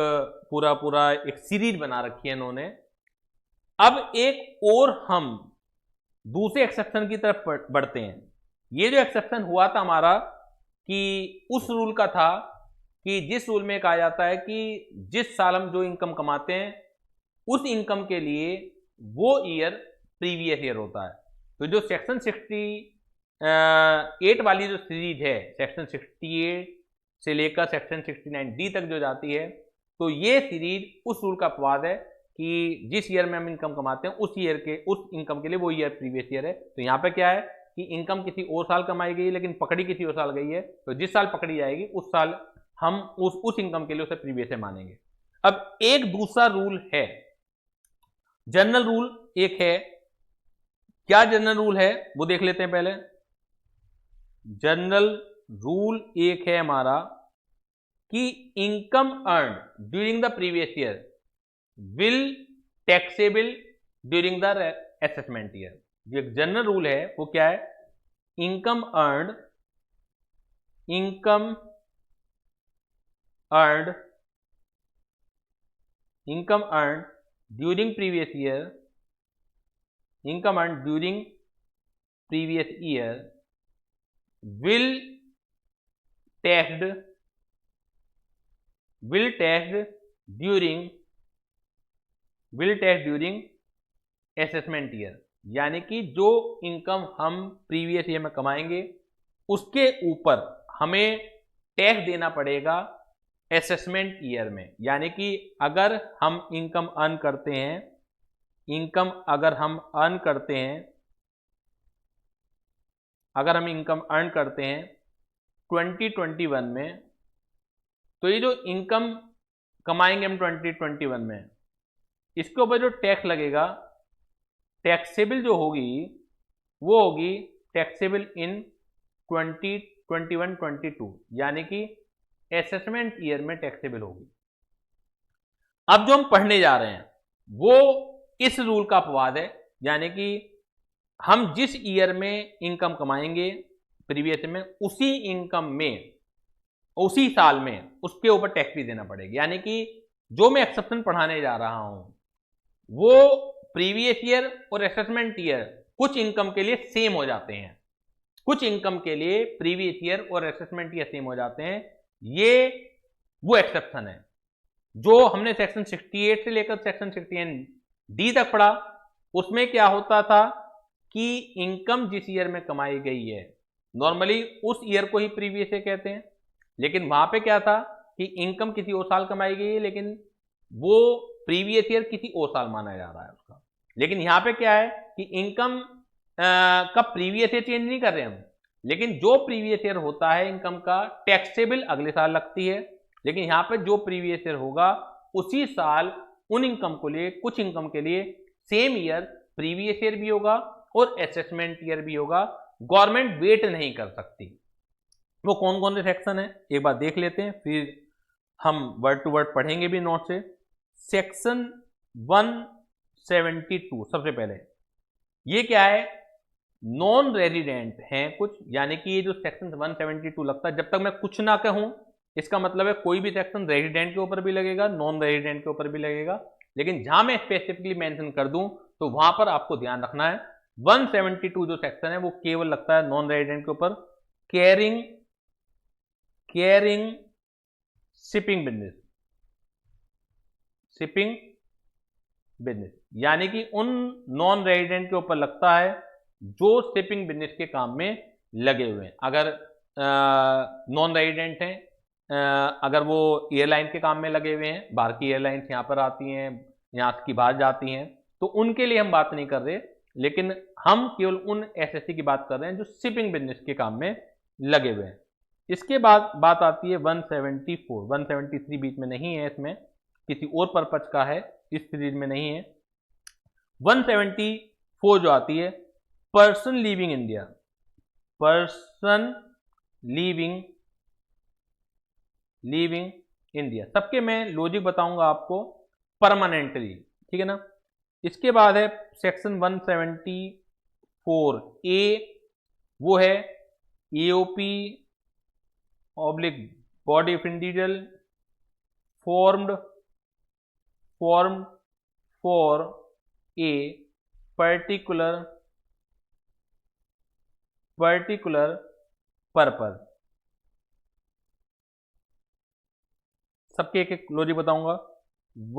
पूरा एक सीरीज बना रखी है इन्होंने। अब एक और हम दूसरे एक्सेप्शन की तरफ बढ़ते हैं। ये जो एक्सेप्शन हुआ था हमारा कि उस रूल का था कि जिस रूल में कहा जाता है कि जिस साल हम जो इनकम कमाते हैं उस इनकम के लिए वो ईयर प्रीवियस ईयर होता है। तो जो सेक्शन 68 वाली जो सीरीज है, सेक्शन 68 से लेकर सेक्शन 69D तक जो जाती है, तो ये सीरीज उस रूल का अपवाद है कि जिस ईयर में हम इनकम कमाते हैं उस ईयर के उस इनकम के लिए वो ईयर प्रीवियस ईयर है। तो यहाँ पे क्या है कि इनकम किसी और साल कमाई गई है लेकिन पकड़ी किसी और साल गई है, तो जिस साल पकड़ी जाएगी उस साल हम उस इनकम के लिए उसे प्रीवियस ईयर मानेंगे। अब एक दूसरा रूल है, जनरल रूल एक है। क्या जनरल रूल है वो देख लेते हैं पहले। जनरल रूल एक है हमारा कि income earn during the previous year will taxable during the assessment year. जो एक जनरल रूल है वो क्या है, income earned during previous year, will taxed during assessment year. यानी कि जो इनकम हम प्रीवियस ईयर में कमाएंगे उसके ऊपर हमें टैक्स देना पड़ेगा असेसमेंट ईयर में। यानी कि अगर हम इनकम अर्न करते हैं 2021 में, तो ये जो इनकम कमाएंगे हम 2021 में, इसके ऊपर जो टैक्स लगेगा, टैक्सेबल जो होगी वो होगी टैक्सेबल इन 2021-22, यानी कि असेसमेंट ईयर में टैक्सेबल होगी। अब जो हम पढ़ने जा रहे हैं वो इस रूल का अपवाद है, यानी कि हम जिस ईयर में इनकम कमाएंगे प्रीवियस में, उसी इनकम में उसी साल में उसके ऊपर टैक्स भी देना पड़ेगा। यानी कि जो मैं एक्सेप्शन पढ़ाने जा रहा हूं वो प्रीवियस ईयर और असेसमेंट ईयर कुछ इनकम के लिए सेम हो जाते हैं, कुछ इनकम के लिए प्रीवियस ईयर और असेसमेंट ईयर सेम हो जाते हैं। ये वो एक्सेप्शन है जो हमने सेक्शन 68 से लेकर सेक्शन 69D तक पढ़ा। उसमें क्या होता था कि इनकम जिस ईयर में कमाई गई है नॉर्मली उस ईयर को ही प्रीवियस ईयर कहते हैं, लेकिन वहां पे क्या था कि इनकम किसी और साल कमाई गई है लेकिन वो प्रीवियस ईयर किसी और साल माना जा रहा है उसका। लेकिन यहाँ पे क्या है कि इनकम का प्रीवियस ईयर चेंज नहीं कर रहे हम, लेकिन जो प्रीवियस ईयर होता है इनकम का टैक्सेबल अगले साल लगती है। लेकिन यहाँ पे जो प्रीवियस ईयर होगा उसी साल उन इनकम को लिए, कुछ इनकम के लिए सेम ईयर प्रीवियस ईयर भी होगा और असेसमेंट ईयर भी होगा। गवर्नमेंट वेट नहीं कर सकती। वो कौन कौन से सेक्शन है एक बार देख लेते हैं, फिर हम वर्ड टू वर्ड पढ़ेंगे भी नोट से। सेक्शन 172 सबसे पहले ये क्या है, नॉन रेजिडेंट हैं कुछ, यानी कि ये जो सेक्शन 172 लगता है, जब तक मैं कुछ ना कहूं इसका मतलब है कोई भी सेक्शन रेजिडेंट के ऊपर भी लगेगा, नॉन रेजिडेंट के ऊपर भी लगेगा। लेकिन जहां मैं स्पेसिफिकली मेंशन कर दूं तो वहां पर आपको ध्यान रखना है 172 जो सेक्शन है वो केवल लगता है नॉन रेजिडेंट के ऊपर। केयरिंग शिपिंग बिजनेस, यानी कि उन नॉन रेजिडेंट के ऊपर लगता है जो शिपिंग बिजनेस के काम में लगे हुए हैं। अगर नॉन रेजिडेंट हैं, अगर वो एयरलाइन के काम में लगे हुए हैं, बाहर की एयरलाइंस यहाँ पर आती हैं, यहाँ की बाहर जाती हैं, तो उनके लिए हम बात नहीं कर रहे, लेकिन हम केवल उन एसएससी की बात कर रहे हैं जो शिपिंग बिजनेस के काम में लगे हुए हैं। इसके बाद बात आती है 174, 173 बीच में नहीं है, इसमें किसी और पर्पज का है, इस सीरीज में नहीं है। 174 जो आती है पर्सन लीविंग इंडिया, सबके मैं लॉजिक बताऊंगा आपको परमानेंटली, ठीक है ना। इसके बाद है सेक्शन 174A, वो है AOP oblique body of individual formed for a particular purpose। सबके एक एक लॉजिक बताऊंगा।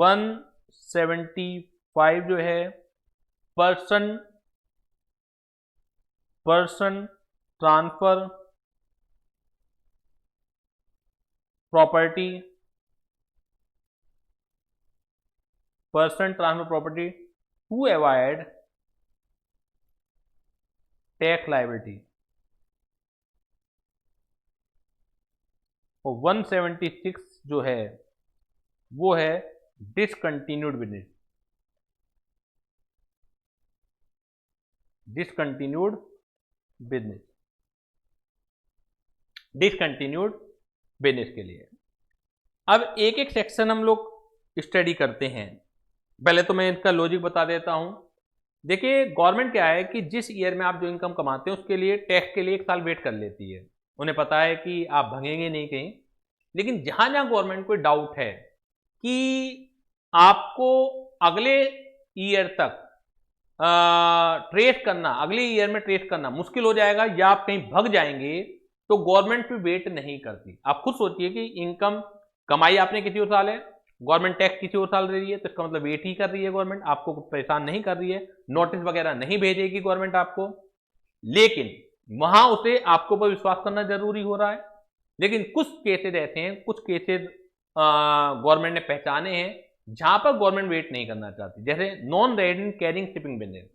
175 जो है person transfer property to avoid tax liability. और 176 जो है वो है डिसकंटिन्यूड बिजनेस, डिसकंटिन्यूड बिजनेस के लिए। अब एक एक सेक्शन हम लोग स्टडी करते हैं। पहले तो मैं इसका लॉजिक बता देता हूं। देखिए गवर्नमेंट क्या है कि जिस ईयर में आप जो इनकम कमाते हैं उसके लिए टैक्स के लिए 1 साल वेट कर लेती है। उन्हें पता है कि आप भगेंगे नहीं कहीं। लेकिन जहां जहां गवर्नमेंट को डाउट है कि आपको अगले ईयर तक ट्रेस करना, अगले ईयर में ट्रेस करना मुश्किल हो जाएगा या आप कहीं भग जाएंगे, तो गवर्नमेंट भी वेट नहीं करती। आप खुद सोचिए कि इनकम कमाई आपने किसी और साल है, गवर्नमेंट टैक्स किसी और साल दे रही है, तो इसका मतलब वेट ही कर रही है गवर्नमेंट, आपको परेशान नहीं कर रही है, नोटिस वगैरह नहीं भेजेगी गवर्नमेंट आपको। लेकिन वहां उसे आपको पर विश्वास करना जरूरी हो रहा है। लेकिन कुछ केसेस ऐसे हैं, कुछ केसेस गवर्नमेंट ने पहचाने हैं जहां पर गवर्नमेंट वेट नहीं करना चाहती, जैसे non resident carrying shipping business.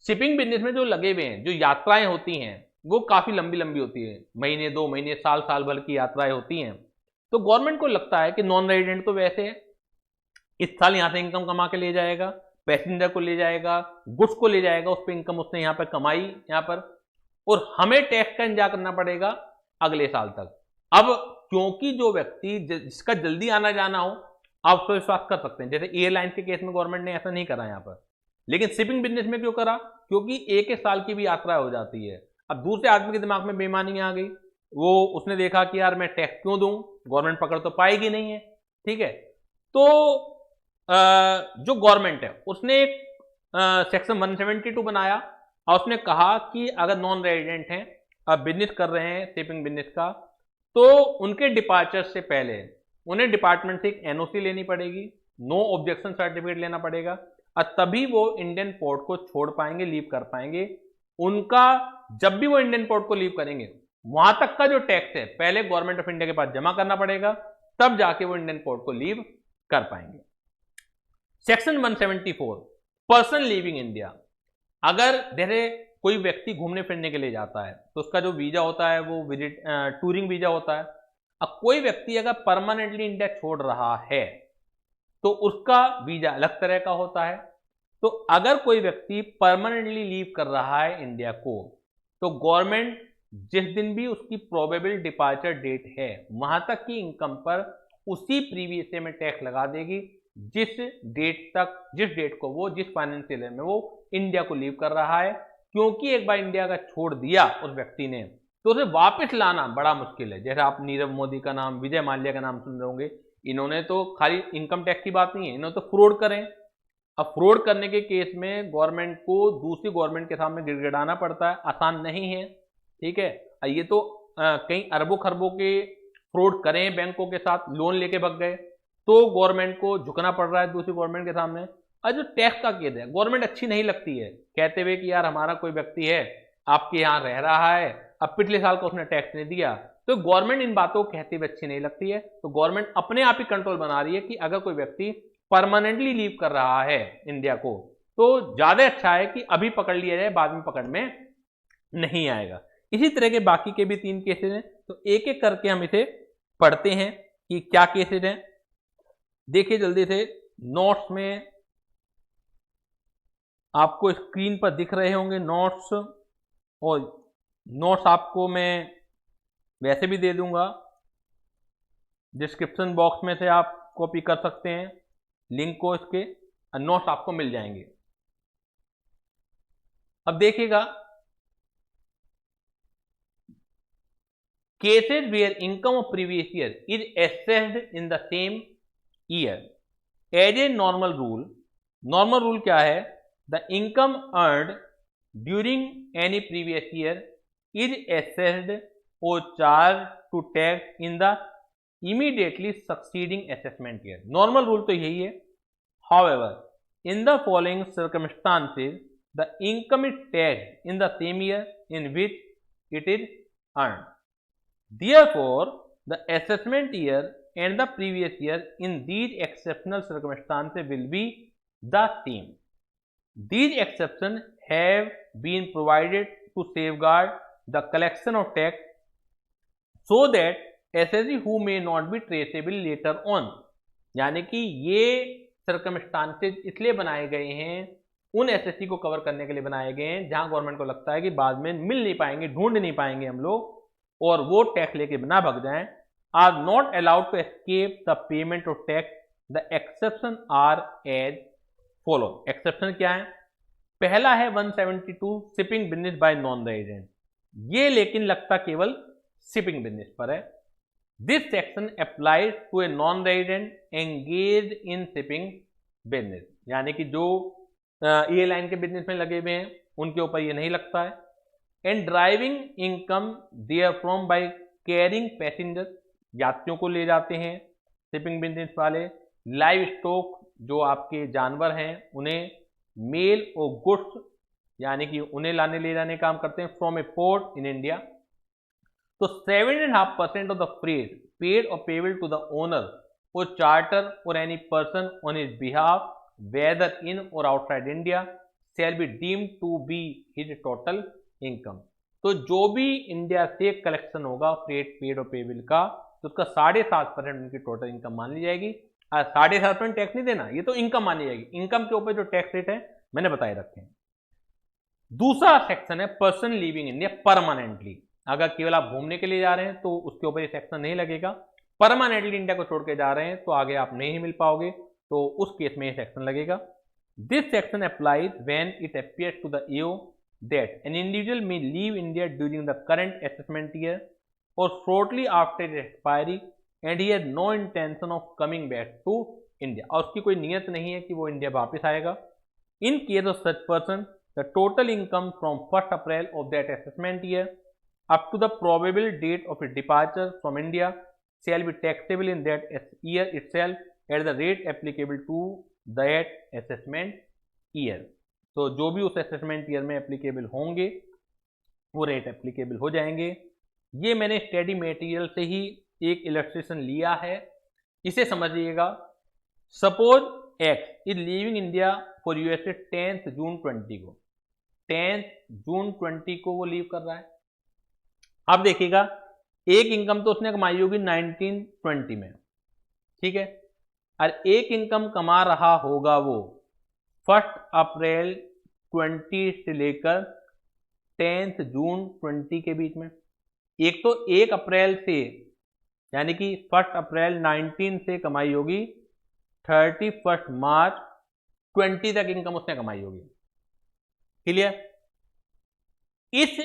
Shipping business में जो लगे हुए हैं, जो यात्राएं होती हैं वो काफी लंबी लंबी होती है, महीने 2 महीने साल साल भर की यात्राएं होती हैं। तो गवर्नमेंट को लगता है कि नॉन रेजिडेंट तो वैसे इस साल यहां से इनकम कमा के ले जाएगा, पैसेंजर को ले जाएगा, गुड्स को ले जाएगा, उस पर इनकम उसने यहाँ पर कमाई यहाँ पर, और हमें टैक्स का इंतजार करना पड़ेगा अगले साल तक। अब क्योंकि जो व्यक्ति जिसका जल्दी आना जाना हो, आप उस पर विश्वास कर सकते हैं। जैसे एयरलाइन के केस में गवर्नमेंट ने ऐसा नहीं करा यहाँ पर, लेकिन शिपिंग बिजनेस में क्यों करा? क्योंकि एक एक साल की भी यात्रा हो जाती है। अब दूसरे आदमी के दिमाग में बेईमानी आ गई, वो उसने देखा कि यार मैं टैक्स क्यों दूं, गवर्नमेंट पकड़ तो पाएगी नहीं है, ठीक है। तो जो गवर्नमेंट है उसने एक सेक्शन 172 बनाया और उसने कहा कि अगर नॉन रेजिडेंट हैं, अब बिजनेस कर रहे हैं शिपिंग बिजनेस का, तो उनके डिपार्चर से पहले उन्हें डिपार्टमेंट से एक एनओसी लेनी पड़ेगी, नो ऑब्जेक्शन सर्टिफिकेट लेना पड़ेगा, और तभी वो इंडियन पोर्ट को छोड़ पाएंगे, लीव कर पाएंगे। उनका जब भी वो इंडियन पोर्ट को लीव करेंगे, वहां तक का जो टैक्स है पहले गवर्नमेंट ऑफ इंडिया के पास जमा करना पड़ेगा, तब जाके वो इंडियन पोर्ट को लीव कर पाएंगे। Section 174 person leaving India. अगर जैसे कोई व्यक्ति घूमने फिरने के लिए जाता है तो उसका जो वीजा होता है वो विजिट टूरिंग वीजा होता है। अब कोई व्यक्ति अगर परमानेंटली इंडिया छोड़ रहा है तो उसका वीजा अलग तरह का होता है। तो अगर कोई व्यक्ति परमानेंटली लीव कर रहा है इंडिया को, तो गवर्नमेंट जिस दिन भी उसकी प्रोबेबल डिपार्चर डेट है वहां तक की इनकम पर उसी प्रीवियस ईयर में टैक्स लगा देगी, जिस डेट को वो जिस फाइनेंशियल ईयर में वो इंडिया को लीव कर रहा है। क्योंकि एक बार इंडिया का छोड़ दिया उस व्यक्ति ने, तो उसे वापस लाना बड़ा मुश्किल है। जैसे आप नीरव मोदी का नाम, विजय माल्या का नाम सुन रहे होंगे, इन्होंने तो खाली इनकम टैक्स की बात नहीं है, इन्होंने तो फ्रॉड करें। अब फ्रॉड करने के केस में गवर्नमेंट को दूसरी गवर्नमेंट के सामने गिड़गिड़ाना पड़ता है, आसान नहीं है, ठीक है। ये तो कई अरबों खरबों के फ्रॉड करें बैंकों के साथ, लोन लेके भग गए, तो गवर्नमेंट को झुकना पड़ रहा है दूसरी गवर्नमेंट के सामने। और जो टैक्स का केस है, गवर्नमेंट अच्छी नहीं लगती है कहते हुए कि यार हमारा कोई व्यक्ति है आपके यहाँ रह रहा है, अब पिछले साल का उसने टैक्स नहीं दिया, तो गवर्नमेंट इन बातों को कहते हुए अच्छी नहीं लगती है। तो गवर्नमेंट अपने आप ही कंट्रोल बना रही है कि अगर कोई व्यक्ति परमानेंटली लीव कर रहा है इंडिया को, तो ज्यादा अच्छा है कि अभी पकड़ लिया जाए, बाद में पकड़ में नहीं आएगा। इसी तरह के बाकी के भी 3 केसेस हैं, तो एक एक करके हम इसे पढ़ते हैं कि क्या केसेस हैं। देखिए जल्दी से, नोट्स में आपको स्क्रीन पर दिख रहे होंगे नोट्स, और नोट्स आपको मैं वैसे भी दे दूंगा, डिस्क्रिप्शन बॉक्स में से आप कॉपी कर सकते हैं लिंक को, इसके नोट्स आपको मिल जाएंगे। अब देखिएगा, cases where income of previous year is assessed in the same year as a normal rule. Normal rule क्या है? The income earned during any previous year is assessed और charge to tax in the immediately succeeding assessment year. Normal rule तो यही है। However in the following circumstances the income is taxed in the same year in which it is earned. Therefore, the assessment year and the previous year in these exceptional circumstances will be the same. These exceptions have been provided to safeguard the collection of tax so that assessee who may not be traceable later on, यानी कि ये circumstances इसलिए बनाए गए हैं, उन SSC को cover करने के लिए बनाए गए हैं जहां गवर्नमेंट को लगता है कि बाद में मिल नहीं पाएंगे, ढूंढ नहीं पाएंगे हम लोग, और वो टैक्स लेके बिना भग जाएं। Are not allowed to escape the payment of tax. The exception are as follow. Exception क्या है? पहला है 172 shipping business by non resident, ये लेकिन लगता केवल शिपिंग बिजनेस पर है। This section applies to a non resident engage in shipping business, यानी कि जो एयरलाइन के बिजनेस में लगे हुए हैं उनके ऊपर ये नहीं लगता है। And driving income there from by carrying passenger, यात्रियों को ले जाते हैं शिपिंग बिजनेस वाले। लाइव स्टॉक, जो आपके जानवर हैं उन्हें, मेल और गुड्स, यानी कि उन्हें लाने ले जाने काम करते हैं from a port in India. तो 7.5% ऑफ द फ्रेट पेड और पेबल टू द ओनर और चार्टर और any person on his behalf whether in और outside India shall be deemed to be his total income. तो जो भी India से collection होगा फ्रेट पेड और पेबल का, तो उसका 7.5% उनकी टोटल इनकम मान ली जाएगी। 7.5% टैक्स नहीं देना, ये तो इनकम मानी जाएगी। इनकम के ऊपर जो टैक्स रेट है मैंने बताए रखे हैं। दूसरा सेक्शन है पर्सन लिविंग इंडिया परमानेंटली। अगर केवल आप घूमने के लिए जा रहे हैं तो उसके ऊपर ये सेक्शन नहीं लगेगा। परमानेंटली इंडिया को छोड़ के जा रहे हैं तो आगे आप नहीं मिल पाओगे, तो उस केस में ये सेक्शन लगेगा। This section applies when it appears to the EO that an individual may leave India during the current assessment year और shortly after it expiry and he has no intention of coming back to India, और उसकी कोई नियत नहीं है कि वो India वापस आएगा। In case of such person the total income from 1st April of that assessment year up to the probable date of its departure from India shall be taxable in that year itself at the rate applicable to that assessment year। तो जो भी उस assessment year में applicable होंगे वो rate applicable हो जाएंगे। ये मैंने स्टडी मटेरियल से ही एक इलस्ट्रेशन लिया है, इसे समझिएगा। Suppose x is leaving India for USA 10 जून 20 को, 10 जून 20 को वो लीव कर रहा है। अब देखिएगा, एक इनकम तो उसने कमाई होगी 1920 में, ठीक है, और एक इनकम कमा रहा होगा वो 1 अप्रैल 20 से लेकर 10 जून 20 के बीच में। एक तो 1 अप्रैल से, यानी कि 1 अप्रैल 19 से कमाई होगी 31 मार्च 20 तक इनकम उसने कमाई होगी। क्लियर? इस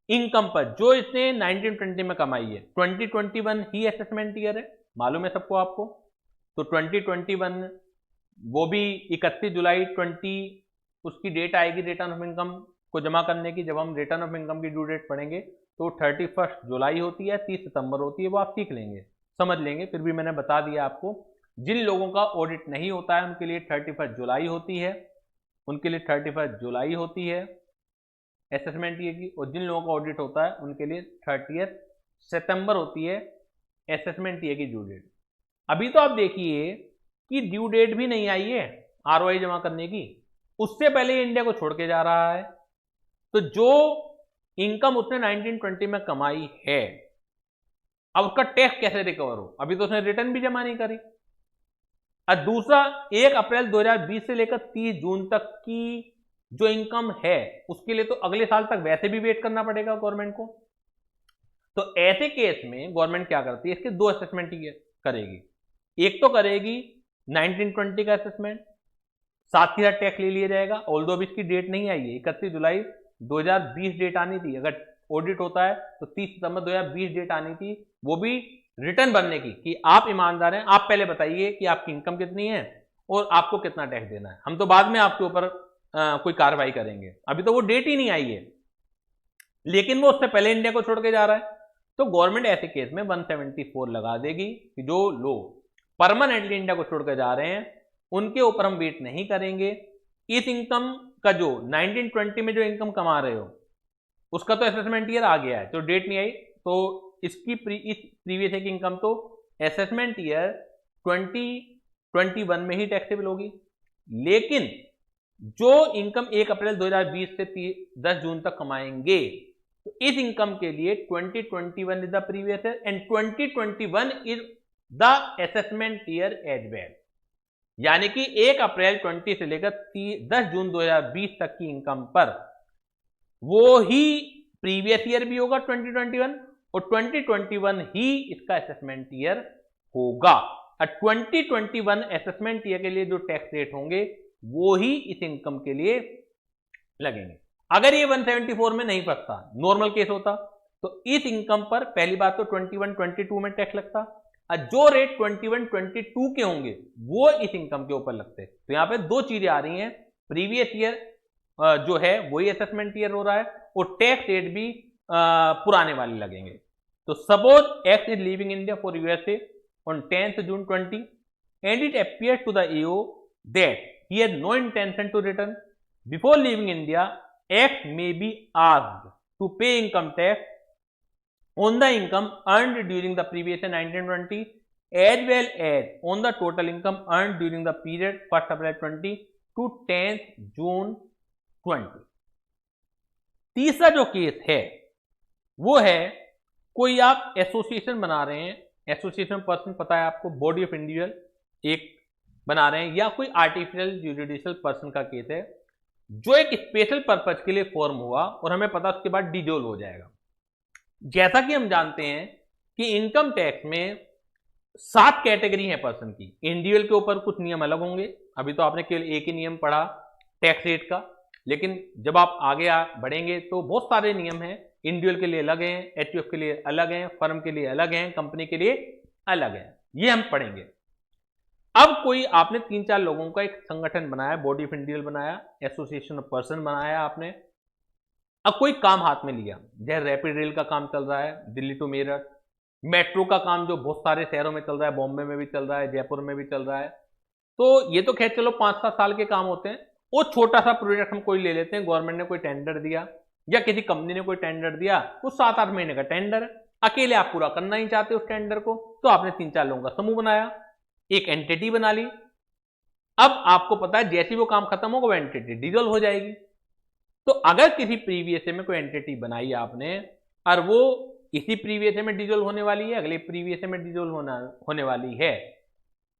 इनकम पर जो इसने 1920 में कमाई है, 2021 ही असेसमेंट ईयर है, मालूम है सबको आपको। तो 2021 वो भी 31 जुलाई 20 उसकी डेट आएगी रिटर्न ऑफ इनकम को जमा करने की। जब हम रिटर्न ऑफ इनकम की ड्यू डेट पढ़ेंगे तो 31 जुलाई होती है, 30 सितंबर होती है, वो आप सीख लेंगे, समझ लेंगे। फिर भी मैंने बता दिया आपको, जिन लोगों का ऑडिट नहीं होता है उनके लिए 31 जुलाई होती है, उनके लिए 31 जुलाई होती है असेसमेंट ईयर की, और जिन लोगों का ऑडिट होता है उनके लिए 30 सितंबर होती है असेसमेंट ईयर की ड्यू डेट। अभी तो आप देखिए कि ड्यू डेट भी नहीं आई है आरओआई जमा करने की, उससे पहले इंडिया को छोड़ के जा रहा है। तो जो इनकम उसने 1920 में कमाई है, अब उसका टैक्स कैसे रिकवर हो? अभी तो उसने रिटर्न भी जमा नहीं करी। और दूसरा, 1 अप्रैल 2020 से लेकर 30 जून तक की जो इनकम है उसके लिए तो अगले साल तक वैसे भी वेट करना पड़ेगा गवर्नमेंट को। तो ऐसे केस में गवर्नमेंट क्या करती है, इसके 2 असेसमेंट करेगी। एक तो करेगी 1920 का असेसमेंट, साथ ही साथ टैक्स ले लिया जाएगा। ऑल्दो अभी इसकी डेट नहीं आई है, 31 जुलाई 2020 डेट आनी थी। अगर ऑडिट होता है तो 30 सितंबर 2020 डेट आनी थी, वो भी रिटर्न भरने की, कि आप ईमानदार हैं, आप पहले बताइए कि आपकी इनकम कितनी है और आपको कितना टैक्स देना है, हम तो बाद में आपके ऊपर कोई कार्रवाई करेंगे। अभी तो वो डेट ही नहीं आई है, लेकिन वो उससे पहले इंडिया को छोड़ के जा रहा है। तो गवर्नमेंट ऐसे केस में 174 लगा देगी कि जो लोग परमानेंटली इंडिया को छोड़ के जा रहे हैं उनके ऊपर हम वेट नहीं करेंगे। इस इनकम का जो 1920 में जो इनकम कमा रहे हो उसका तो असेसमेंट ईयर आ गया है, तो डेट नहीं आई, तो इसकी इस प्रीवियस ईयर की इनकम तो असेसमेंट ईयर 2021 में ही टैक्सेबल होगी। लेकिन जो इनकम 1 अप्रैल 2020 से 10 जून तक कमाएंगे, तो इस इनकम के लिए 2021 is the previous year and 2021 is the assessment year as well. यानी कि 1 अप्रैल 20 से लेकर 10 जून 2020 तक की इनकम पर वो ही प्रीवियस ईयर भी होगा 2021, और 2021 ही इसका असेसमेंट ईयर होगा। और 2021 असेसमेंट ईयर के लिए जो टैक्स रेट होंगे वो ही इस इनकम के लिए लगेंगे। अगर ये 174 में नहीं फंसता, नॉर्मल केस होता, तो इस इनकम पर पहली बात तो 21, 22 में टैक्स लगता, और जो रेट 21, 22 के होंगे वो इस इनकम के ऊपर लगते। तो यहां पे दो चीजें आ रही हैं, प्रीवियस ईयर जो है वही असेसमेंट ईयर हो रहा है, और टैक्स रेट भी पुराने वाले लगेंगे। तो suppose x is living India for USA on 10th June 20 and it appears to the AO that he had no intention to return. Before leaving India, X may be asked to pay income tax on the income earned during the previous year 1920 as well as on the total income earned during the period 1st April 20 to 10th June 20। तीसरा जो case है वो है, कोई आप association बना रहे हैं, एसोसिएशन पर्सन पता है आपको, बॉडी ऑफ इंडिविजुअल एक बना रहे हैं, या कोई आर्टिफिशियल जुडिशियल पर्सन का केस है जो एक स्पेशल पर्पज के लिए फॉर्म हुआ और हमें पता उसके बाद डिजोल्व हो जाएगा। जैसा कि हम जानते हैं कि इनकम टैक्स में 7 कैटेगरी है पर्सन की। इंडिविजुअल के ऊपर कुछ नियम अलग होंगे, अभी तो आपने केवल एक ही नियम पढ़ा टैक्स रेट का, लेकिन जब आप आगे बढ़ेंगे तो बहुत सारे नियम हैं। इंडिविजुअल के लिए अलग हैं, एचयूएफ के लिए अलग हैं, फर्म के लिए अलग हैं, कंपनी के लिए अलग हैं, ये हम पढ़ेंगे। अब कोई आपने 3-4 लोगों का एक संगठन बनाया, बॉडी ऑफ इंडिविजुअल बनाया, एसोसिएशन ऑफ पर्सन बनाया आपने। अब कोई काम हाथ में लिया, जैसे रैपिड रेल का काम चल रहा है दिल्ली टू मेरठ, मेट्रो का काम जो बहुत सारे शहरों में चल रहा है, बॉम्बे में भी चल रहा है, जयपुर में भी चल रहा है। तो ये तो खैर चलो 5-7 साल के काम होते हैं। वो छोटा सा प्रोजेक्ट हम कोई ले लेते हैं, गवर्नमेंट ने कोई टेंडर दिया या किसी कंपनी ने कोई टेंडर दिया, वो 7-8 महीने का टेंडर है, अकेले आप पूरा करना ही चाहते उस टेंडर को, तो आपने 3-4 लोगों का समूह बनाया, एक एंटिटी बना ली। अब आपको पता है जैसे वो काम खत्म होगा वो एंटिटी डिसॉल्व हो जाएगी। तो अगर किसी प्रीवियस में कोई एंटिटी बनाई आपने और वो इसी प्रीवियस में डिसॉल्व होने वाली है, अगले प्रीवियस में डिसॉल्व होने वाली है,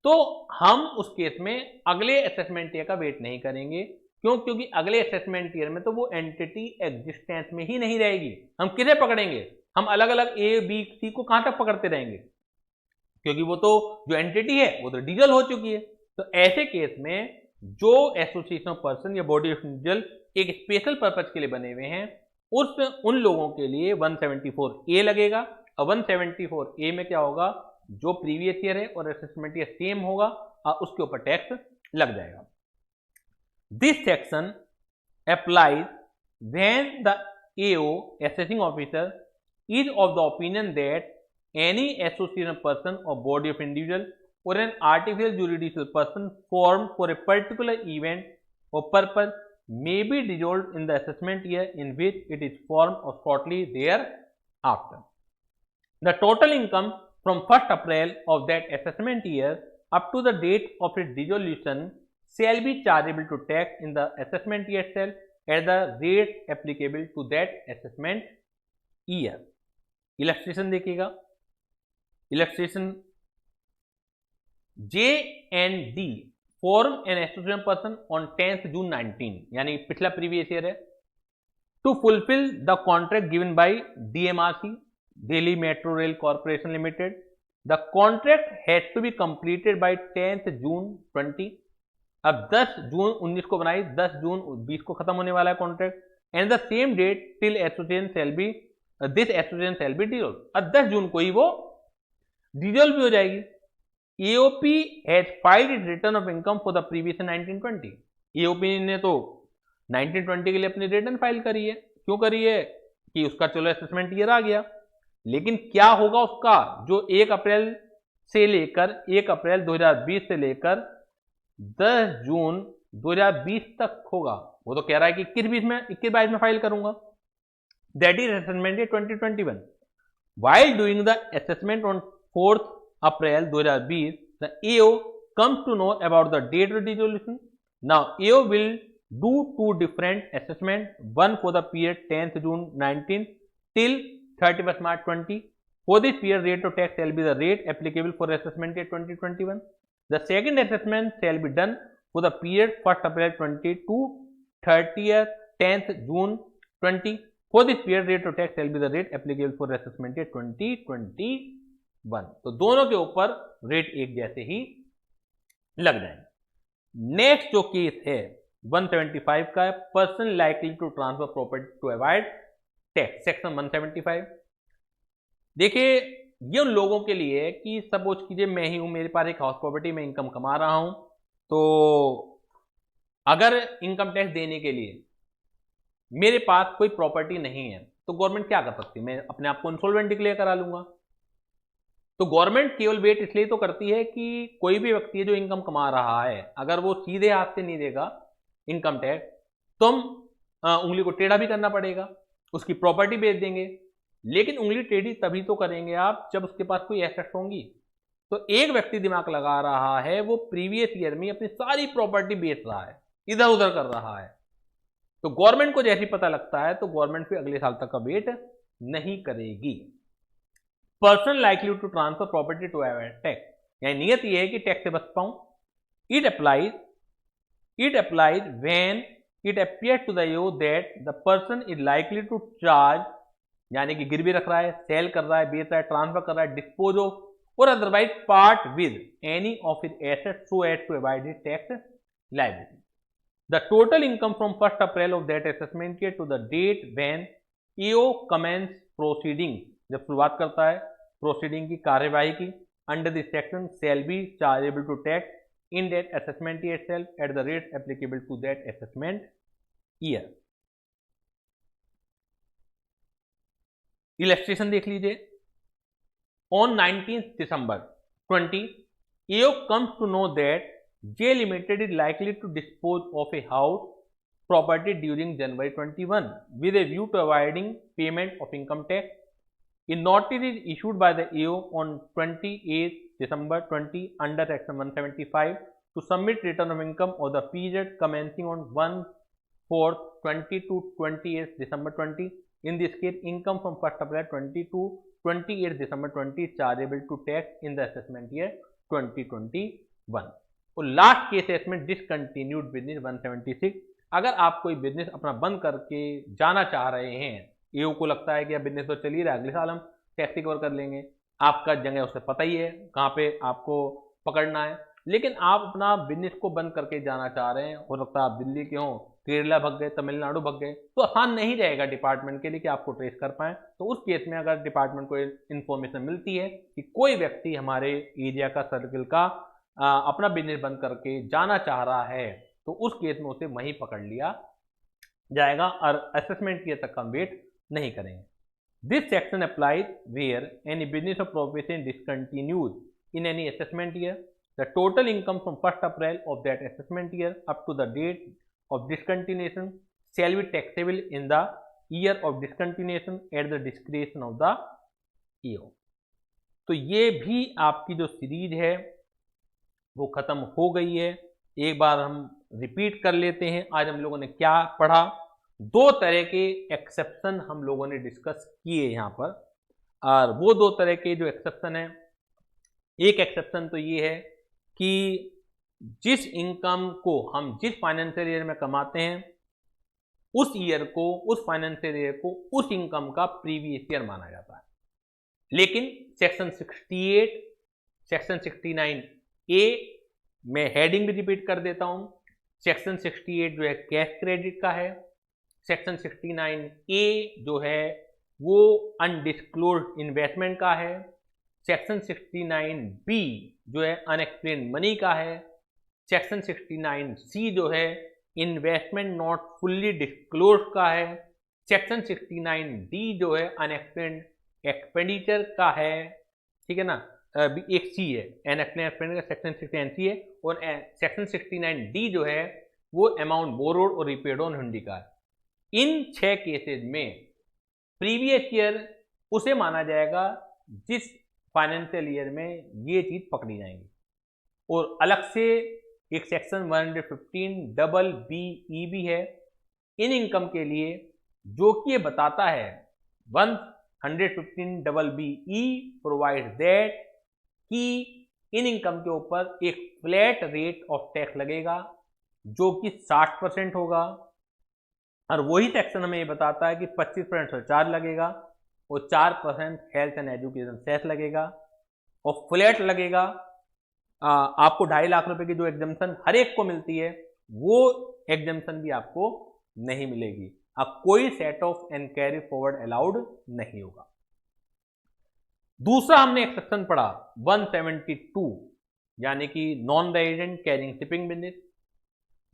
तो हम उस केस में अगले असेसमेंट ईयर का वेट नहीं करेंगे। क्यों? क्योंकि अगले असेसमेंट ईयर में तो वो एंटिटी एग्जिस्टेंस में ही नहीं रहेगी। हम किसे पकड़ेंगे? हम अलग अलग ए बी सी को कहां तक पकड़ते रहेंगे? क्योंकि वो तो जो एंटिटी है वो तो डिसॉल्व हो चुकी है। तो ऐसे केस में जो एसोसिएशन ऑफ पर्सन या बॉडी ऑफ इंडिविजुअल एक स्पेशल पर्पज के लिए बने हुए हैं, उन लोगों के लिए 174A लगेगा। और 174A में क्या होगा, जो प्रीवियस ईयर है और असेसमेंट ईयर सेम होगा और उसके ऊपर टैक्स लग जाएगा। This section applies when the AO assessing officer is of the opinion that any association person or body of individual or an artificial juridical person formed for a particular event or purpose may be dissolved in the assessment year in which it is formed or shortly thereafter. The total income from 1st April of that assessment year up to the date of its dissolution shall be chargeable to tax in the assessment year itself at the rate applicable to that assessment year. Illustration देखिएगा, illustration J and D form an association person on 10th June 19, यानी पिछला previous year है, to fulfill the contract given by DMRC Delhi Metro Rail Corporation Limited. The contract has to be completed by 10th June 20. अब 10 जून 19 को बनाई, 10 जून 20 को खत्म होने वाला है contract, and the same date till association shall be this association shall be dissolve. अब 10 जून को ही वो डिसॉल्व भी हो जाएगी। AOP has filed its return of income for the previous 1920. AOP ने तो 1920 के लिए अपनी रिटर्न फाइल करी है। क्यों करी है? कि उसका चलो असेसमेंट ईयर आ गया, लेकिन क्या होगा उसका जो 1 अप्रैल से लेकर 1 अप्रैल 2020 से लेकर 10 जून 2020 तक होगा, वो तो कह रहा है कि 21-22 में फाइल करूंगा। That is assessment year 2021। While doing the assessment on 4th April 2020, the AO comes to know about the date of dissolution. Now AO will do 2 different assessments, one for the period 10th June 19 till 31st March 20. For this period, rate of tax shall be the rate applicable for assessment year 2021. The second assessment shall be done for the period 1st April 20 to 10th June 20. For this period, rate of tax shall be the rate applicable for assessment year 2021. तो दोनों के ऊपर rate एक जैसे ही लग जाएंगे। Next जो case है 175 का है, person likely to transfer property to avoid tax, section 175। देखिए ये उन लोगों के लिए है कि सपोज कीजिए मैं ही हूं, मेरे पास एक हाउस प्रॉपर्टी में इनकम कमा रहा हूं, तो अगर इनकम टैक्स देने के लिए मेरे पास कोई प्रॉपर्टी नहीं है तो गवर्नमेंट क्या कर सकती है, मैं अपने आप को इंसॉल्वेंट डिक्लेयर करा लूंगा। तो गवर्नमेंट केवल वेट इसलिए तो करती है कि कोई भी व्यक्ति है जो इनकम कमा रहा है, अगर वो सीधे हाथ से नहीं देगा इनकम टैक्स तो हम उंगली को टेढ़ा भी करना पड़ेगा, उसकी प्रॉपर्टी बेच देंगे। लेकिन उंगली टेढ़ी तभी तो करेंगे आप जब उसके पास कोई एसेट्स होंगी। तो एक व्यक्ति दिमाग लगा रहा है, वो प्रीवियस ईयर में अपनी सारी प्रॉपर्टी बेच रहा है, इधर उधर कर रहा है, तो गवर्नमेंट को जैसे ही पता लगता है तो गवर्नमेंट फिर अगले साल तक का वेट नहीं करेगी। Person likely to transfer property to avoid tax, यानी नियत ये है कि टैक्स से बच पाऊं। It applies when it appears to the you that the person is likely to charge, यानी कि गिरवी रख रहा है, सेल कर रहा है, बेच रहा है, ट्रांसफर कर रहा है, डिस्पोज ऑफ और otherwise part with any of his assets so as to avoid his tax liability. The total income from 1st April of that assessment year to the date when EO commence proceeding, जब शुरुआत करता है proceeding की कार्यवाही की, under this section shall be chargeable to tax in that assessment year itself at the rates applicable to that assessment year। Illustration देख लीजिए। On 19th December 20, EO comes to know that J Limited is likely to dispose of a house property during January 21 with a view to avoiding payment of income tax. A notice is issued by the AO on 28 December 20 under Section 175 to submit return of income of the period commencing on 1/4/20 to 28 December 20. In this case, income from 1st April 20 to 28 December 20 is chargeable to tax in the assessment year 2021। और last case है इसमें discontinued business 176। अगर आप कोई business अपना बंद करके जाना चाह रहे हैं, एओ को लगता है कि अब बिजनेस तो चल ही रहा है, अगले साल हम टैक्स रिकवर कर लेंगे, आपका जगह उसे पता ही है कहाँ पे आपको पकड़ना है, लेकिन आप अपना बिजनेस को बंद करके जाना चाह रहे हैं, हो सकता है आप दिल्ली के हों, केरला भग गए, तमिलनाडु भग गए, तो आसान नहीं रहेगा डिपार्टमेंट के लिए कि आपको ट्रेस कर पाएँ। तो उस केस में अगर डिपार्टमेंट को इन्फॉर्मेशन मिलती है कि कोई व्यक्ति हमारे एरिया का, सर्किल का अपना बिजनेस बंद करके जाना चाह रहा है, तो उस केस में उसे वहीं पकड़ लिया जाएगा और असेसमेंट ईयर तक हम वेट नहीं करेंगे। This section applies where any business of profession discontinues in any assessment year. The total income from 1st April of that assessment year up to the date of discontinuation shall be taxable in the year of discontinuation at the discretion of the EO. तो ये भी आपकी जो series है वो खत्म हो गई है। एक बार हम रिपीट कर लेते हैं आज हम लोगों ने क्या पढ़ा। दो तरह के एक्सेप्शन हम लोगों ने डिस्कस किए यहाँ पर, और वो दो तरह के जो एक्सेप्शन है, एक एक्सेप्शन तो ये है कि जिस इनकम को हम जिस फाइनेंशियल ईयर में कमाते हैं उस ईयर को, उस फाइनेंशियल ईयर को उस इनकम का प्रीवियस ईयर माना जाता है। लेकिन सेक्शन 68, सेक्शन 69 ए मैं हेडिंग भी रिपीट कर देता हूं, सेक्शन 68 जो है कैश क्रेडिट का है, सेक्शन 69 ए जो है वो अनडिस्क्लोज्ड इन्वेस्टमेंट का है, सेक्शन 69 बी जो है अनएक्सप्लेन्ड मनी का है, सेक्शन 69 सी जो है इन्वेस्टमेंट नॉट फुल्ली डिस्क्लोज्ड का है, सेक्शन 69 डी जो है अनएक्सप्लेन्ड एक्सपेंडिचर का है, ठीक है ना, एक सी है अनएक्सप्लेन्ड का सेक्शन 69 सी है, और सेक्शन 69 डी जो है वो अमाउंट बोरोड और रिपेड ऑन हुंडी का है। इन 6 केसेज में प्रीवियस ईयर उसे माना जाएगा जिस फाइनेंशियल ईयर में ये चीज पकड़ी जाएंगी, और अलग से एक सेक्शन 115 BE भी है इन इनकम के लिए, जो कि ये बताता है 115 BE प्रोवाइड दैट कि इन इनकम के ऊपर एक फ्लैट रेट ऑफ टैक्स लगेगा जो कि 60% होगा, और वही सेक्शन हमें ये बताता है कि 25% सरचार्ज लगेगा और 4% हेल्थ एंड एजुकेशन सेस लगेगा, और फ्लैट लगेगा आपको 2.5 लाख रुपए की जो एग्जम्पशन हर एक को मिलती है, वो एग्जम्पशन भी आपको नहीं मिलेगी। अब कोई set off and carry forward allowed नहीं होगा। दूसरा हमने एक्सेप्शन पढ़ा 172, यानी कि non resident carrying shipping business.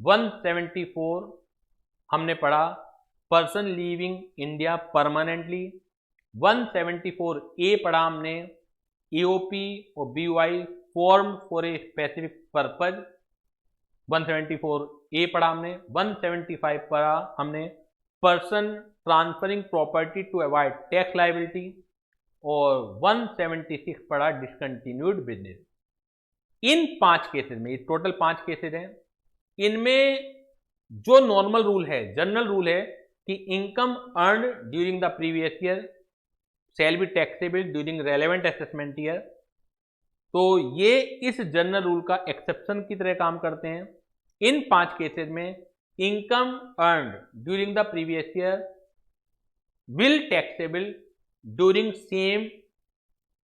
174 हमने पढ़ा person leaving India permanently. 174 A पढ़ा हमने ईओपी और BOI form for a specific purpose. 174 A पढ़ा हमने। 175 पढ़ा हमने person transferring property to avoid tax liability. और 176 पढ़ा डिसकंटिन्यूड बिजनेस। इन 5 केसेस में, ये टोटल 5 केसेस हैं, इनमें जो नॉर्मल रूल है, जनरल रूल है कि income earn during the previous year shell be taxable during relevant assessment year. तो ये इस जनरल रूल का एक्सेप्शन की तरह काम करते हैं। इन 5 केसेस में income earn during the previous year will taxable during same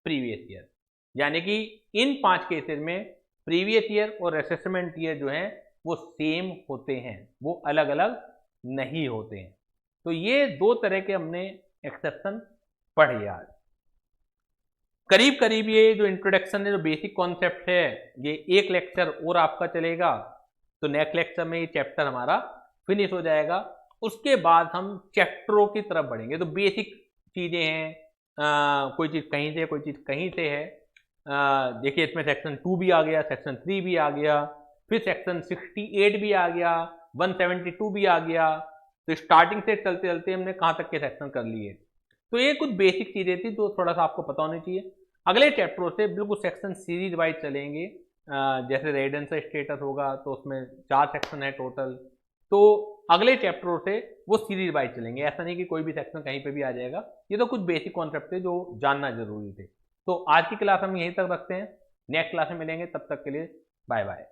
previous year, यानी कि इन 5 केसेस में प्रीवियस ईयर और असेसमेंट ईयर जो है वो सेम होते हैं, वो अलग अलग नहीं होते हैं। तो ये 2 तरह के हमने एक्सेप्शन पढ़े आज। करीब करीब ये जो इंट्रोडक्शन है, जो बेसिक कॉन्सेप्ट है, ये एक लेक्चर और आपका चलेगा, तो नेक्स्ट लेक्चर में ये चैप्टर हमारा फिनिश हो जाएगा। उसके बाद हम चैप्टरों की तरफ बढ़ेंगे। तो बेसिक चीज़ें हैं, कोई चीज़ कहीं से, कोई चीज़ कहीं से है। देखिए इसमें सेक्शन 2 भी आ गया, सेक्शन 3 भी आ गया, फिर सेक्शन 68 भी आ गया, 172 भी आ गया। तो स्टार्टिंग से चलते चलते हमने कहाँ तक के सेक्शन कर लिए। तो ये कुछ बेसिक चीज़ें थी जो थोड़ा सा आपको पता होनी चाहिए। अगले चैप्टरों से बिल्कुल सेक्शन सीरीज वाइज चलेंगे। जैसे रेजिडेंशियल स्टेटस होगा तो उसमें 4 सेक्शन है टोटल, तो अगले चैप्टरों से वो सीरीज वाइज चलेंगे। ऐसा नहीं कि कोई भी सेक्शन कहीं पे भी आ जाएगा। ये तो कुछ बेसिक कॉन्सेप्ट थे जो जानना जरूरी थे। तो आज की क्लास हम यहीं तक रखते हैं, नेक्स्ट क्लास में मिलेंगे, तब तक के लिए बाय बाय।